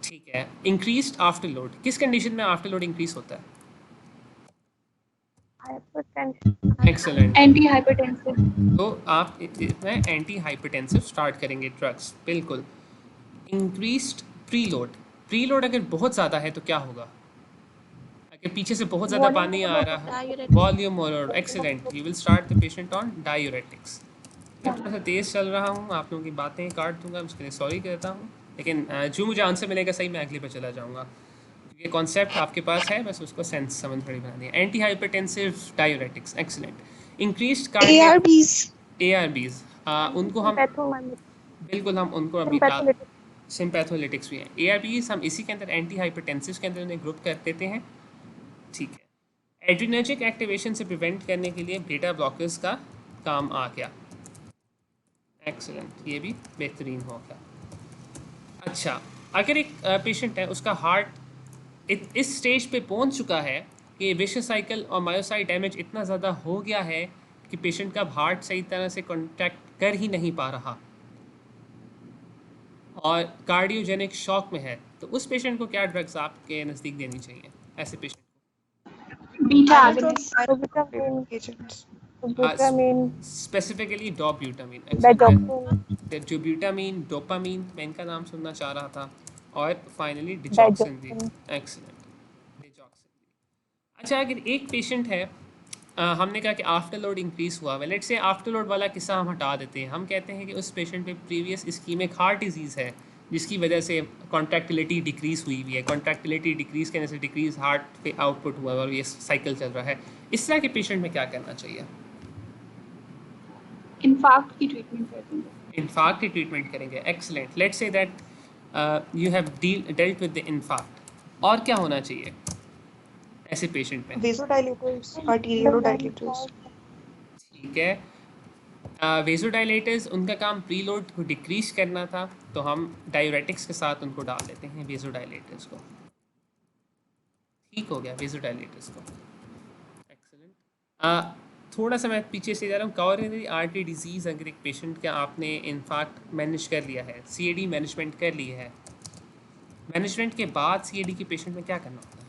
S2: ठीक है, इंक्रीज्ड आफ्टर लोड, किस कंडीशन में आफ्टर लोड इंक्रीज होता है? Excellent,
S1: anti hypertensive.
S2: तो आप इसमें एंटी हाइपरटेंसिव स्टार्ट करेंगे ड्रग्स, बिल्कुल। इंक्रीज्ड प्री लोड अगर बहुत ज़्यादा है तो क्या होगा? अगर पीछे से बहुत ज़्यादा पानी आ रहा है, volume overload, excellent, you will start the patient on diuretics. मैं थोड़ा सा तेज़ चल रहा हूँ, आप लोगों की बातें काट दूंगा, उसके लिए सॉरी कहता हूँ, लेकिन जो मुझे आंसर मिलेगा सही मैं अगले पर चला जाऊँगा, क्योंकि कॉन्सेप्ट आपके पास है, बस उसको सेंस समझ थोड़ी बना दिया। Anti hypertensive diuretics, excellent. Increased ARBs, उनको हम बिल्कुल हम उनको अभी सिम्पैथोलिटिक्स भी हैं। ARBs हम इसी के अंदर एंटी हाइपरटेंसिव के अंदर उन्हें ग्रुप कर देते हैं। ठीक है, एड्रेनर्जिक एक्टिवेशन से प्रिवेंट करने के लिए बीटा ब्लॉकर्स का काम आ गया। एक्सीलेंट, ये भी बेहतरीन हो गया। अच्छा, अगर एक पेशेंट है उसका हार्ट इस स्टेज पे पहुंच चुका है कि विशियस साइकिल और मायोसाइट डैमेज इतना ज़्यादा हो गया है कि पेशेंट का हार्ट सही तरह से कॉन्टैक्ट कर ही नहीं पा रहा और कार्डियोजेनिक शॉक में है, तो उस पेशेंट को क्या ड्रग्स आपके नज़दीक देनी चाहिए? ऐसे पेशेंट को स्पेसिफिकली डोब्यूटामीन, जो ब्यूटामीन, डोपामीन, मैं इनका नाम सुनना चाह रहा था, और फाइनली डिजॉक्सिन भी। एक्सीलेंट, डिजॉक्सिन भी। अच्छा, अगर एक पेशेंट है, हमने कहा कि आफ्टर लोड इंक्रीज हुआ है, लेट्स से आफ्टर लोड वाला किस्सा हम हटा देते हैं, हम कहते हैं कि उस पेशेंट में प्रीवियस इस्कीमिक हार्ट डिजीज़ है जिसकी वजह से कॉन्ट्रैक्टिलिटी डिक्रीज़ हुई हुई है, कॉन्ट्रैक्टिलिटी डिक्रीज़ करने से डिक्रीज हार्ट पे आउटपुट हुआ है और ये साइकिल चल रहा है, इस तरह के पेशेंट में क्या करना चाहिए?
S1: इन्फार्क्ट की ट्रीटमेंट करते हैं।
S2: इन्फार्क्ट की ट्रीटमेंट करेंगे, excellent. Let's say that you have dealt with the infarct, और क्या होना चाहिए ऐसे पेशेंट में?
S7: वेसोडाइलेटर्स, आर्टेरियोडाइलेटर्स।
S2: ठीक है, वेसोडाइलेटर्स उनका काम प्रीलोड को डिक्रीज करना था, तो हम डायूरेटिक्स के साथ उनको डाल देते हैं वेसोडाइलेटर्स को। ठीक हो गया वेसोडाइलेटर्स को, एक्सीलेंट। थोड़ा सा मैं पीछे से जा रहा हूँ। कॉरोनरी आर्टरी डिजीज़ अगर एक पेशेंट का आपने इन्फार्क्ट मैनेज कर लिया है, सीएडी मैनेजमेंट कर ली है, मैनेजमेंट के बाद सीएडी के पेशेंट में क्या करना होता है?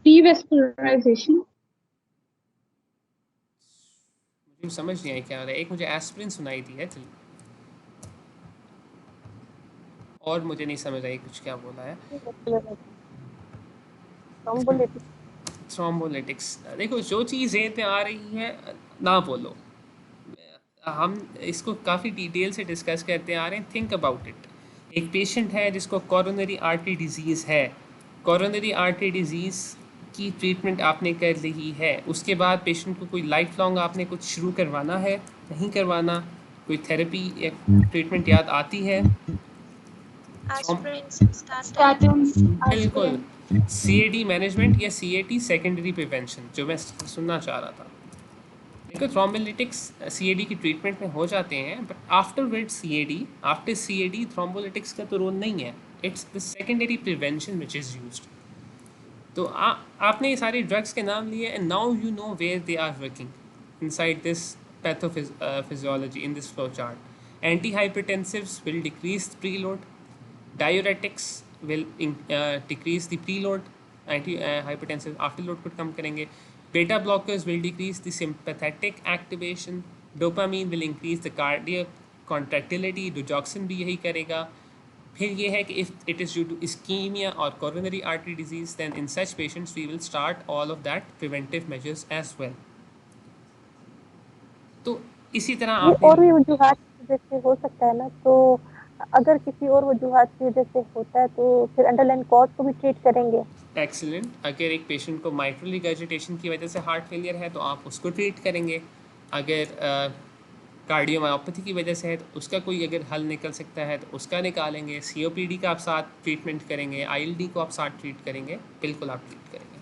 S1: प्रीवेस्कुलराइजेशन।
S2: मुझे समझ नहीं आई क्या हो रहा है। एक मुझे एस्पिरिन सुनाई दी है, चलिए, और मुझे नहीं समझ आई कुछ क्या बोला है। थ्रोम्बोलिटिक्स। देखो, जो चीज़ जेहन में आ रही है ना बोलो, हम इसको काफ़ी डिटेल से डिस्कस करते आ रहे हैं। Think about it. एक पेशेंट है जिसको कोरोनरी आर्टरी डिजीज़ है, कोरोनरी आर्टरी डिजीज़ की ट्रीटमेंट आपने कर ली है, उसके बाद पेशेंट को कोई लाइफ लॉन्ग आपने कुछ शुरू करवाना है, नहीं करवाना, कोई थेरेपी या ट्रीटमेंट याद आती है? बिल्कुल, सीएडी मैनेजमेंट या सीएटी सेकेंडरी प्रिवेंशन, जो मैं सुनना चाह रहा था। देखो, थ्रोम्बोलिटिक्स सीएडी की ट्रीटमेंट में हो जाते हैं, but afterward CAD, after CAD thrombolytics का तो रोल नहीं है, it's the secondary prevention which is used. तो आपने ये सारे ड्रग्स के नाम लिए, and now you know where they are working inside this pathophysiology in this flow chart. Anti hypertensives will decrease preload, diuretics will decrease the preload, anti-hypertensive afterload को कम करेंगे, beta blockers will decrease the sympathetic activation, dopamine will increase the cardiac contractility, digoxin भी यही करेगा। फिर ये है कि if it is due to ischemia or coronary artery disease, then in such patients we will start all of that preventive measures as well। तो इसी तरह आपने
S5: और भी वजूहात जैसे हो सकता है ना, तो अगर किसी और वजूहात की वजह से होता है तो फिर अंडरलाइन कॉज को भी ट्रीट करेंगे।
S2: एक्सीलेंट। अगर एक पेशेंट को माइट्रल रिगर्जिटेशन की वजह से हार्ट फेलियर है तो आप उसको ट्रीट करेंगे। अगर कार्डियोमायोपैथी की वजह से है तो उसका कोई अगर हल निकल सकता है तो उसका निकालेंगे। सीओपीडी का आप साथ ट्रीटमेंट करेंगे, आईएलडी को आप साथ ट्रीट करेंगे, बिल्कुल आप ट्रीट करेंगे।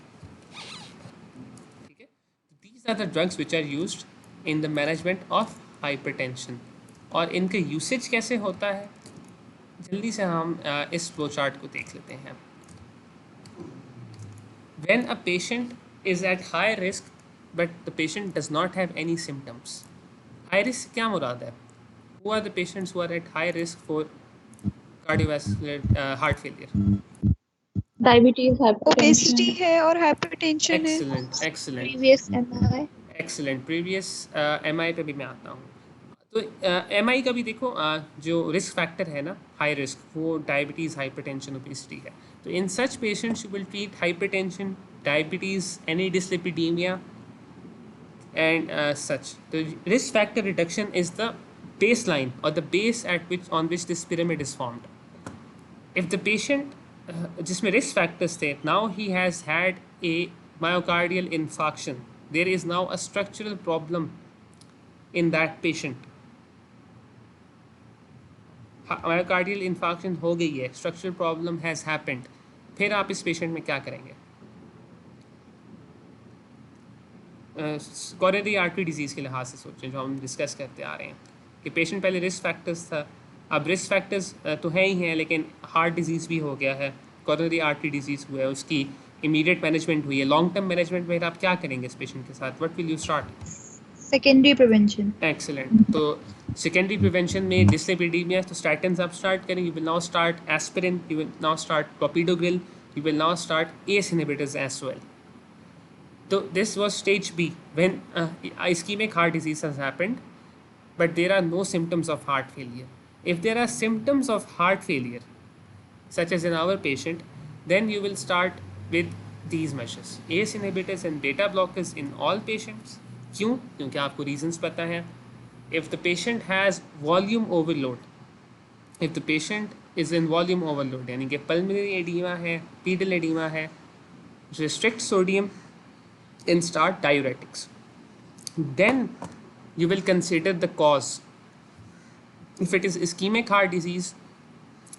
S2: ठीक है, these are the drugs which are used in the management of hypertension. और इनका यूसेज कैसे होता है, जल्दी से हम इस फ्लो चार्ट को देख लेते हैं। When a patient is at high risk but the patient does not have any symptoms, high risk क्या मुराद है? Who are the patients who are at high risk for cardiovascular heart failure?
S6: Diabetes,
S8: obesity है और hypertension है।
S2: Excellent, excellent,
S6: previous MI.
S2: excellent। Previous MI पे भी मैं आता हूँ। तो MI का भी देखो, जो रिस्क फैक्टर है ना हाई रिस्क, वो डायबिटीज़, हाइपरटेंशन, ओबेसिटी है। तो in such patients you will treat hypertension, diabetes, any dyslipidemia and such. तो risk factor reduction is the baseline और the base at which on which this pyramid is formed. If the patient जिसमें risk factors थे, now he has had a myocardial infarction, there is now a structural problem in that patient. Myocardial infarction हो गई है, structural problem has happened, फिर आप इस patient में क्या करेंगे? कोरोनरी आर्टरी डिजीज़ के लिहाज से सोचें, जो हम डिस्कस करते आ रहे हैं कि पेशेंट पहले रिस्क फैक्टर्स था, अब रिस्क फैक्टर्स तो हैं ही हैं, लेकिन हार्ट डिजीज़ भी हो गया है, कोरोनरी आर्टरी डिजीज़ हुआ है, उसकी इमीडिएट मैनेजमेंट हुई है। लॉन्ग टर्म मैनेजमेंट में आप क्या करेंगे इस पेशेंट के साथ? What will you start?
S6: Secondary prevention.
S2: Excellent. तो सेकेंडरी प्रिवेंशन में डिसलिपिडीमिया, तो स्टैटिन्स आप स्टार्ट करें। You will now start aspirin, you will now start clopidogrel, you will now start ACE inhibitors as well. So this was stage B when ischemic heart disease has happened, but there are no symptoms of heart failure. If there are symptoms of heart failure, such as in our patient, then you will start with these measures. ACE inhibitors and beta blockers in all patients. क्यों? क्योंकि आपको reasons पता है. If the patient has volume overload, if the patient is in volume overload, यानी कि pulmonary edema है, pedal edema है, restrict sodium and start diuretics. Then you will consider the cause. If it is ischemic heart disease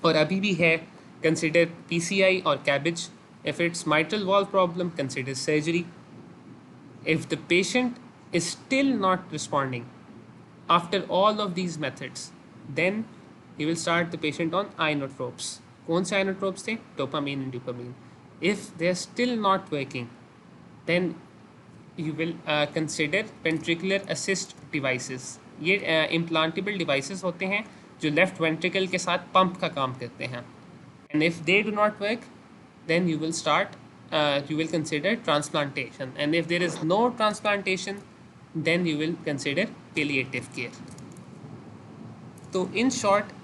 S2: और अभी भी है, consider PCI or CABG. If it's mitral valve problem, consider surgery. If the patient is still not responding after all of these methods, then you will start the patient on inotropes. कौन से inotropes थे? Dopamine and dopamine. If they are still not working, then you will consider ventricular assist devices. ये implantable devices होते हैं जो left ventricle के साथ pump का काम करते हैं. And if they do not work, then you will consider transplantation. And if there is no transplantation, then you will consider palliative care. तो in short,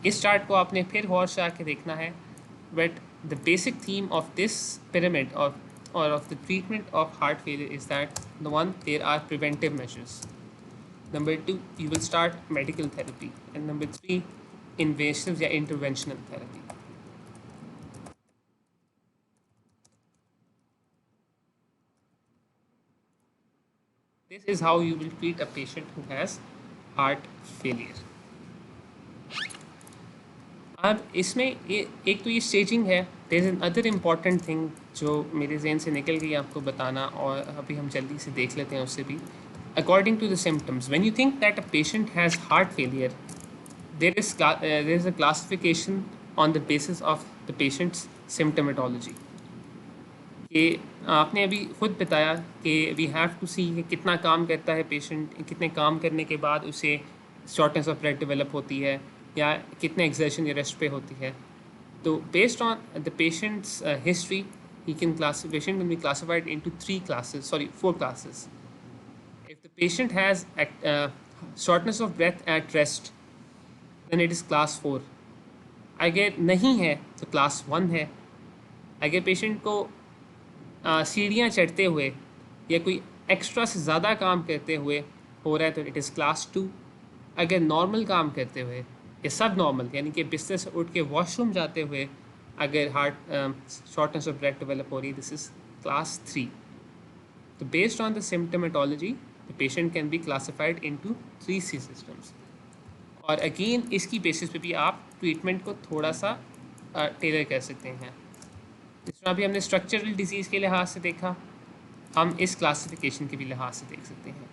S2: इस chart को आपने फिर गौर से आके देखना है. But the basic theme of this pyramid of the treatment of heart failure is that there are preventive measures. Number 2, you will start medical therapy. And number 3, invasive या interventional therapy. This is how you will treat a patient who has heart failure. अब इसमें एक तो ये staging है. There is other important thing जो मेरे जहन से निकल गई आपको बताना, और अभी हम जल्दी से देख लेते हैं उससे भी. According to the symptoms, when you think that a patient has heart failure, there is a classification on the basis of the patients symptomatology. कि आपने अभी खुद बताया कि वी हैव टू सी कितना काम करता है पेशेंट, कितने काम करने के बाद उसे शॉर्टनेस ऑफ ब्रेथ डेवलप होती है या कितने एक्सर्शन या रेस्ट पे होती है. तो based on the patients history, patient can be classified into 4 classes. If the patient has shortness of breath at rest, then it is class 4. अगर नहीं है तो class 1 है. अगर पेशेंट को सीढ़ियाँ चढ़ते हुए या कोई एक्स्ट्रा से ज़्यादा काम करते हुए हो रहा है तो इट इज़ क्लास 2. अगर नॉर्मल काम करते हुए या सब नॉर्मल, यानी कि बिस्तर से उठ के वॉशरूम जाते हुए अगर heart shortness of breath develop हो रही, दिस इज़ क्लास 3. तो based on the symptomatology the patient can be classified into 3 C systems. और अगेन इसकी बेसिस पे भी आप ट्रीटमेंट को थोड़ा सा टेलर कर सकते हैं. जिसमें अभी हमने स्ट्रक्चरल डिजीज़ के लिहाज से देखा, हम इस क्लासिफिकेशन के भी लिहाज से देख सकते हैं.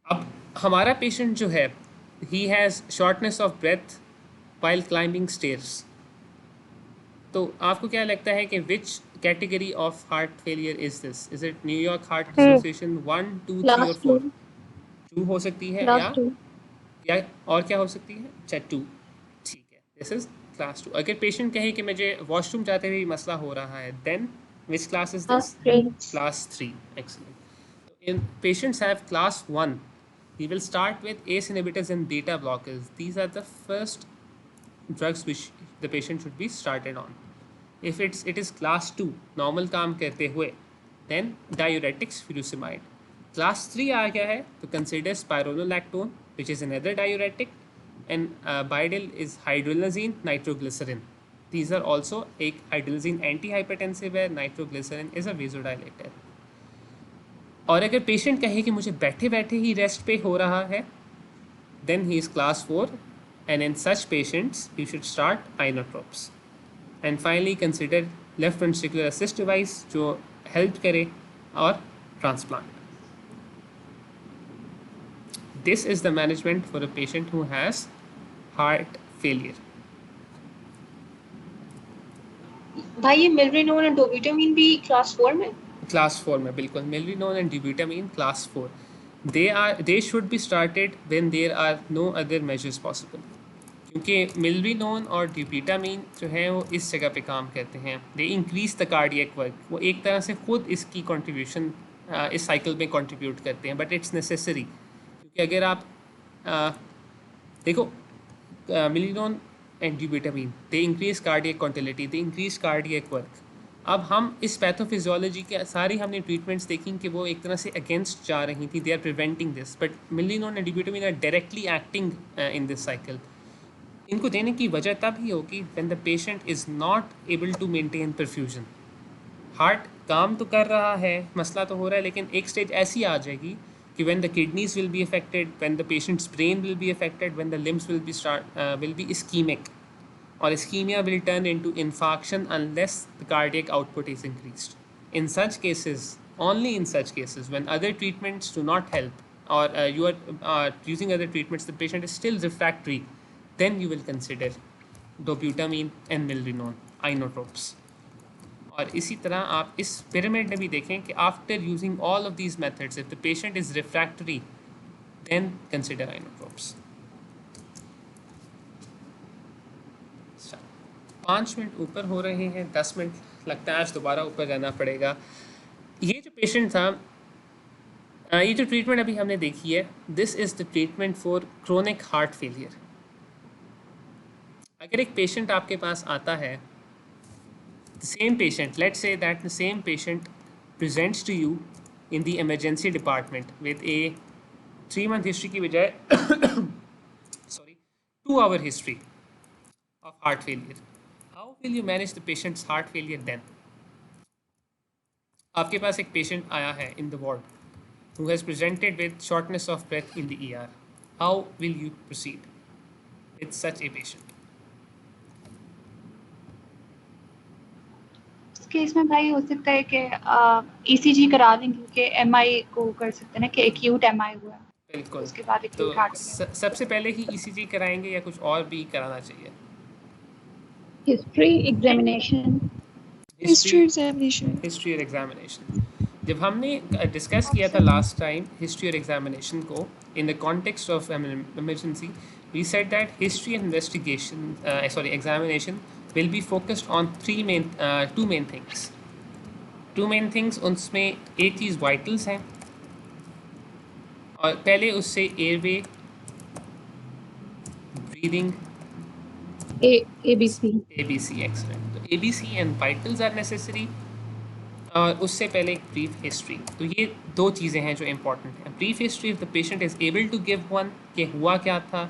S2: अब हमारा पेशेंट जो है, he has shortness of breath while climbing stairs. तो आपको क्या लगता है कि which category of heart failure is this? Is it New York Heart Association 1, 2, 3 और 4? 2 हो सकती है या और क्या हो सकती है? अच्छा 2. ठीक है, this is class 2. अगर पेशेंट कहे कि मुझे वॉशरूम जाते हुए मसला हो रहा है, then which class is this? Class 3. Excellent. So in patients have class 1, we will start with ACE inhibitors and beta blockers. These are the first drugs which the patient should be started on. If it is class 2, normal काम करते हुए, then diuretics, furosemide. Class 3 आ गया है तो consider spironolactone, which is another diuretic, and Bidil is hydrolazine, nitroglycerin. These are also एक hydrolazine antihypertensive है, nitroglycerin is a vasodilator. और अगर पेशेंट कहे कि मुझे बैठे बैठे ही रेस्ट पे हो रहा है, then he is class 4, and in such patients you should start inotropes. And finally consider left ventricular assist device जो हेल्प करे, और transplant. This is the management for a patient who has heart failure.
S10: भाई ये मिलरिनोन and डोबुटामीन भी class 4 में?
S2: Class 4 में बिल्कुल. Milrinone and dobutamine class 4. They should be started when there are no other measures possible. क्योंकि मिलरिनोन और डोबुटामीन जो है वो इस जगह पे काम करते हैं. They increase the cardiac work. वो एक तरह से खुद इसकी कंट्रीब्यूशन इस साइकिल में कंट्रीब्यूट करते हैं, बट इट्स नेसेसरी. क्योंकि अगर आप देखो मिलरिनोन and dobutamine, they increase cardiac contractility, they increase cardiac work. अब हम इस पैथोफिजियोलॉजी के सारी हमने ट्रीटमेंट्स देखी कि वो एक तरह से अगेंस्ट जा रही थी, they are preventing this, but milrinone and dobutamine are directly acting in this cycle. इनको देने की वजह तब ही होगी when the patient is not able to maintain perfusion. Heart काम तो कर रहा है, मसला तो हो रहा है, लेकिन एक स्टेज ऐसी आ जाएगी कि when the kidneys will be affected, when the patients brain will be affected, when the limbs will be ischaemic, or ischemia will turn into infarction unless the cardiac output is increased. In such cases, only in such cases, when other treatments do not help, or you are using other treatments, the patient is still refractory, then you will consider dobutamine and milrinone, inotropes. और इसी तरह आप इस pyramid में भी देखें कि after using all of these methods, if the patient is refractory, then consider inotropes. 5 minute ऊपर हो रहे हैं, 10 मिनट लगता है आज दोबारा ऊपर जाना पड़ेगा। ये जो पेशेंट था, ये जो ट्रीटमेंट अभी हमने देखी है, this is the treatment for chronic heart failure. अगर एक पेशेंट आपके पास आता है, the same patient, let's say that the same patient presents to you in the emergency department with a 3 month history की बजाय sorry 2 hour history of heart failure, how will you manage the patient's heart failure then? आपके पास एक patient आया है in the ward who has presented with shortness of breath in the ER. How will you proceed with such a patient?
S1: इस case में भाई हो सकता है कि ECG करा दें, क्योंकि MI को कर सकते हैं ना कि एक्यूट MI हुआ है।
S2: बिल्कुल,
S1: उसके बाद
S2: तो
S1: हार्ट
S2: सबसे पहले ही ECG कराएंगे या कुछ और भी कराना चाहिए?
S6: History examination.
S2: हिस्ट्री और एग्जामिनेशन जब हमने डिस्कस किया था लास्ट टाइम हिस्ट्री और एग्जामिनेशन को in the context of emergency, we said that history and investigation examination will be focused on two main things. उसमें एक चीज़ वाइटल्स हैं, और पहले उससे एयरवे, ब्रीदिंग, ABC, excellent. तो ABC and vitals are necessary, और उससे पहले एक ब्रीफ हिस्ट्री। तो ये 2 चीज़ें हैं जो इम्पॉर्टेंट हैं। Brief history if the patient is able to give one, कि हुआ क्या था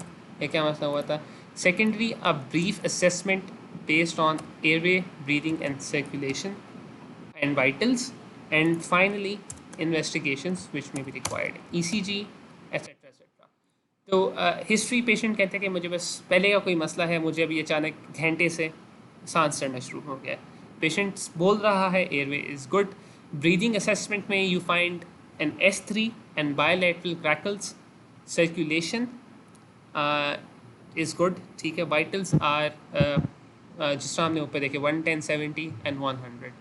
S2: या क्या मसला हुआ था। Secondary, a brief assessment based on airway, breathing and circulation and vitals, and finally investigations which may be required, ECG etcetera. तो हिस्ट्री पेशेंट कहते हैं कि मुझे बस पहले का कोई मसला है, मुझे अभी अचानक घंटे से सांस चढ़ना शुरू हो गया है। पेशेंट बोल रहा है airway is good. Breathing assessment में you find an S3 and bilateral crackles, circulation is good, ठीक है। वाइटल्स आर जिस तरह हमने ऊपर देखे 110, 70 and 100।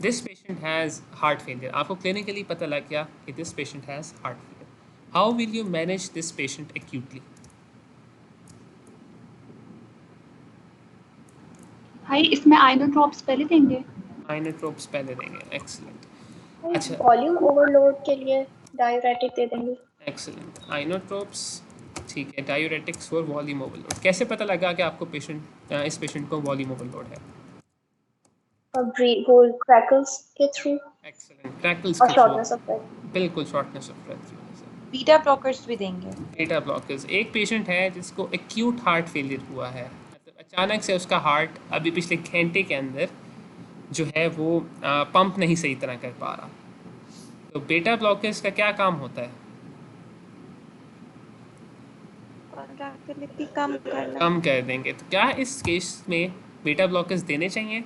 S2: This patient has heart failure. आपको क्लिनिकली पता लग गया कि this patient has heart failure. How will you manage this patient acutely?
S1: भाई इसमें आइनोट्रोप्स पहले देंगे।
S2: आइनोट्रोप्स पहले देंगे, एक्सीलेंट।
S10: अच्छा, वॉल्यूम ओवरलोड के लिए डायूरेटिक दे देंगे।
S2: एक्सीलेंट, आइनोट्रोप्स, ठीक है। Diuretics for volume overload. कैसे पता लगा कि आपको इस पेशेंट को वॉल्यूम ओवरलोड है?
S10: क्रैकल्स के थ्रू।
S2: एक्सीलेंट, क्रैकल्स
S10: और शॉर्टनेस ऑफ ब्रेथ।
S2: बिल्कुल, shortness of breath.
S7: Beta blockers भी देंगे।
S2: Beta blockers. एक पेशेंट है जिसको एक्यूट हार्ट फेलियर हुआ है, मतलब अचानक से उसका हार्ट अभी पिछले घंटे के अंदर जो है वो पंप नहीं सही तरह कर पा रहा। तो बीटा ब्लॉकर्स का क्या काम होता है? कम कर देंगे। तो क्या इस केस में बीटा ब्लॉकर्स देने चाहिए?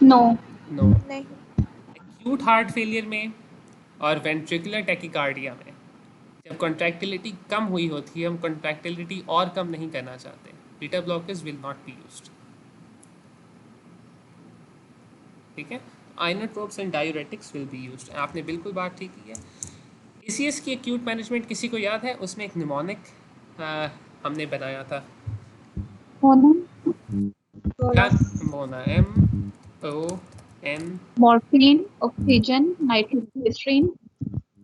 S1: नो।
S2: एक्यूट हार्ट फेलियर में और वेंट्रिकुलर टैकीकार्डिया में जब कॉन्ट्रैक्टिलिटी कम हुई होती है, हम कॉन्ट्रैक्टिलिटी और कम नहीं करना चाहते, beta blockers will not be used, ठीक है। Inotropes and diuretics will be used. आपने बिल्कुल बात ठीक की है। ECS की एक्यूट मैनेजमेंट किसी को याद है? उसमें एक निमोनिक हमने बनाया था, MONA, MON,
S6: morphine, oxygen, nitroglycerin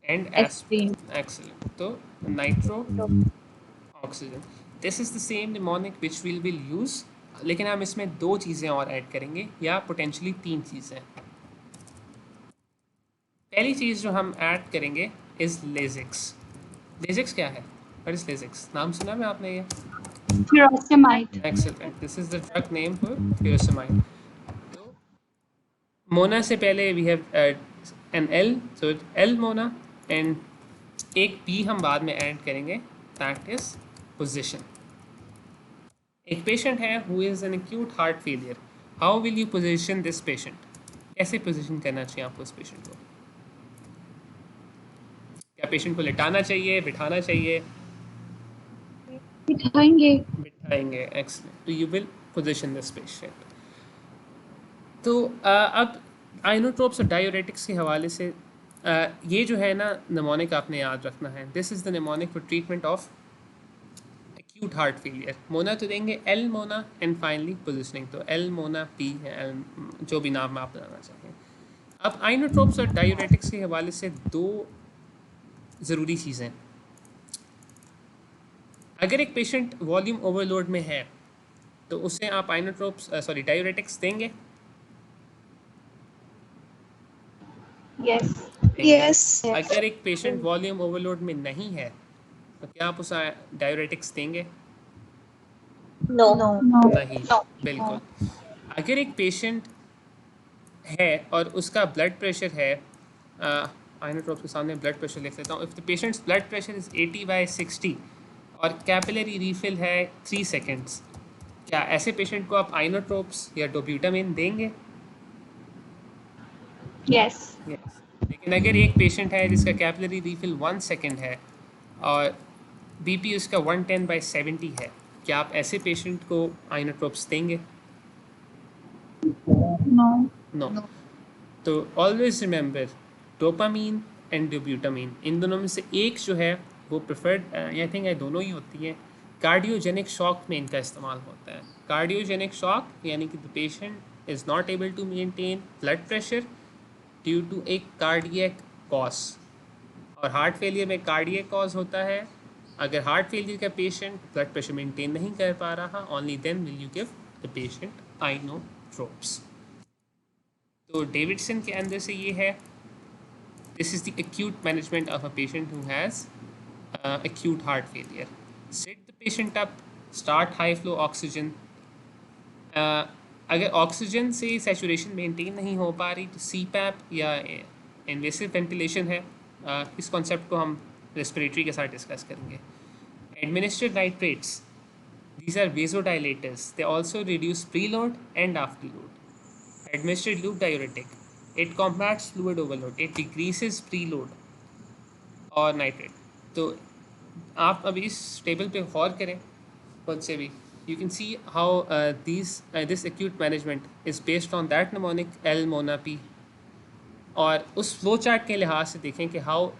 S2: and aspirin. Excellent. So nitro oxygen. This is the same mnemonic which we will use लेकिन हम इसमें 2 चीज़ें और ऐड करेंगे या पोटेंशली 3 चीज़ें। पहली चीज़ जो हम ऐड करेंगे इज़ लेजिक्स। लेजिक्स क्या है? What is Lasix? नाम सुना है आपने ये?
S1: Furosemide.
S2: Excellent. This is the drug name for furosemide. तो मोना से पहले we have an L, so L MONA, and एक पी हम बाद में ऐड करेंगे, दैट इज पोजीशन। एक पेशेंट है who is an acute heart failure, how will you position this patient? कैसे पोजीशन करना चाहिए आपको इस पेशेंट को? क्या पेशेंट को लेटाना चाहिए, बिठाना चाहिए?
S1: बिठाएंगे।
S2: बिठाएंगे, एक्सीलेंट। तो you will position this patient. तो अब आइनोट्रोप्स और डायूरेटिक्स के हवाले से ये जो है ना निमोनिक आपने याद रखना है। This is the mnemonic for treatment of acute heart failure. Mona तो देंगे L MONA and finally positioning, तो एल मोना पी है, एल जो भी नाम आप बनाना चाहें। अब आइनोट्रोप्स और डायूरेटिक्स के हवाले से 2 ज़रूरी चीज़ें। अगर एक पेशेंट वॉल्यूम ओवरलोड में है तो उसे आप डायूरेटिक्स देंगे?
S4: यस।
S2: अगर एक पेशेंट वॉल्यूम ओवरलोड में नहीं है तो क्या आप उसे डायूरेटिक्स देंगे?
S10: नो
S2: नहीं, बिल्कुल। अगर एक पेशेंट है और उसका ब्लड प्रेशर है, आइनोट्रोप्स के सामने ब्लड प्रेशर लिख लेता हूँ। If the patients blood pressure is 80/60 और कैपिलरी रीफिल है 3 सेकेंड्स, क्या ऐसे पेशेंट को आप आइनोट्रोप्स या डोब्यूटामाइन देंगे?
S1: Yes.
S2: लेकिन अगर एक पेशेंट है जिसका कैपिलरी रीफिल 1 सेकेंड है और बीपी उसका 110/70 है, क्या आप ऐसे पेशेंट को आइनोट्रोप्स देंगे? नो। तो always remember, dopamine and dobutamine, इन दोनों में से एक जो है वो प्रेफर्ड, आई थिंक दोनों ही होती हैं। कार्डियोजेनिक शॉक में इनका इस्तेमाल होता है। कार्डियोजेनिक शॉक यानी कि the patient is not able to maintain blood pressure due to a cardiac cause, और हार्ट फेलियर में कार्डियक कॉज होता है। अगर हार्ट फेलियर का पेशेंट ब्लड प्रेशर मेंटेन नहीं कर पा रहा, only then will you give the patient inotropes. तो डेविडसन के अंदर से ये है, this is the acute management of a patient who has acute heart failure. Sit the patient up, start high flow oxygen. अगर ऑक्सीजन से saturation maintain नहीं हो पा रही तो CPAP या इन्वेसिव वेंटिलेशन है। इस कॉन्सेप्ट को हम रेस्पिरेटरी के साथ डिस्कस करेंगे। Administered nitrates, these are vasodilators, they also reduce preload and afterload. Administered loop diuretic, it combats fluid overload, it decreases preload और नाइट्रेट। तो आप अभी इस टेबल पे गौर करें खुद से भी, you can see how this acute management is based on that mnemonic L MONA P, और उस फ्लो चार्ट के लिहाज से देखें कि how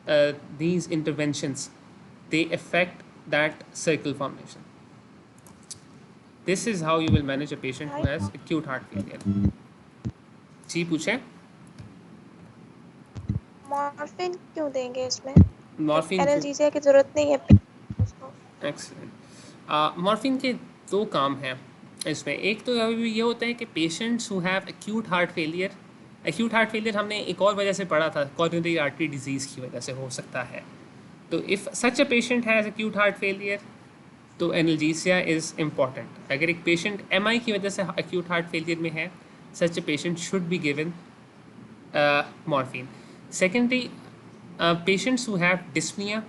S2: these interventions they affect that circle formation. This is how you will manage a patient who has acute heart failure. जी पूछें।
S4: Morphine क्यों देंगे इसमें?
S2: मॉर्फिन
S4: एनाल्जेसिया की जरूरत नहीं है उसको।
S2: एक्सीलेंट। मॉर्फिन के 2 काम हैं इसमें। एक तो ये होता है कि patients who have acute heart failure हमने एक और वजह से पढ़ा था, कोरोनरी आर्टरी डिजीज़ की वजह से हो सकता है। तो if such a patient has acute heart failure तो एनाल्जेसिया इज़ इम्पॉर्टेंट। अगर एक पेशेंट MI की वजह से एक्यूट हार्ट फेलियर में है, such a patient should be given morphine. Secondary, patients who have dyspnoea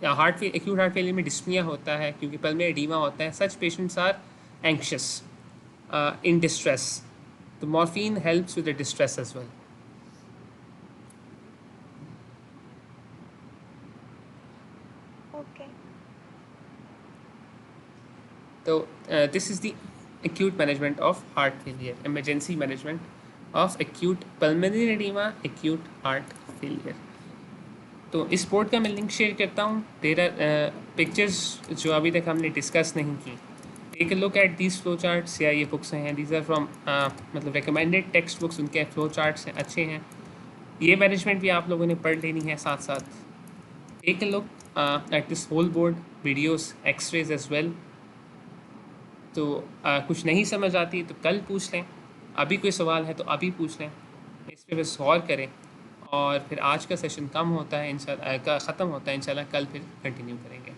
S2: या एक्यूट हार्ट फेलियर में डिस्पनिया होता है क्योंकि पल में एडीमा होता है, such patients are anxious in distress, तो morphine helps with the distress as well.
S4: Okay.
S2: तो this is the acute management of heart failure, emergency management of acute pulmonary oedema, acute heart failure. तो इस board का मैं link share करता हूँ। There are pictures जो अभी तक हमने डिस्कस नहीं की। Take a look at these flow charts, या ये बुक्स हैं, दीज आर फ्रॉम मतलब रिकमेंडेड टेक्स्ट बुक्स, उनके फ्लो चार्ट्स हैं, अच्छे हैं। ये मैनेजमेंट भी आप लोगों ने पढ़ लेनी है साथ साथ। Take a look at this whole board, videos, x-rays as well. तो कुछ नहीं समझ आती तो कल पूछ लें, अभी कोई सवाल है तो अभी पूछ लें, इस पर बस गौर करें। और फिर आज का सेशन कम होता है इंशाल्लाह, ख़त्म होता है इंशाल्लाह, कल फिर कंटिन्यू करेंगे।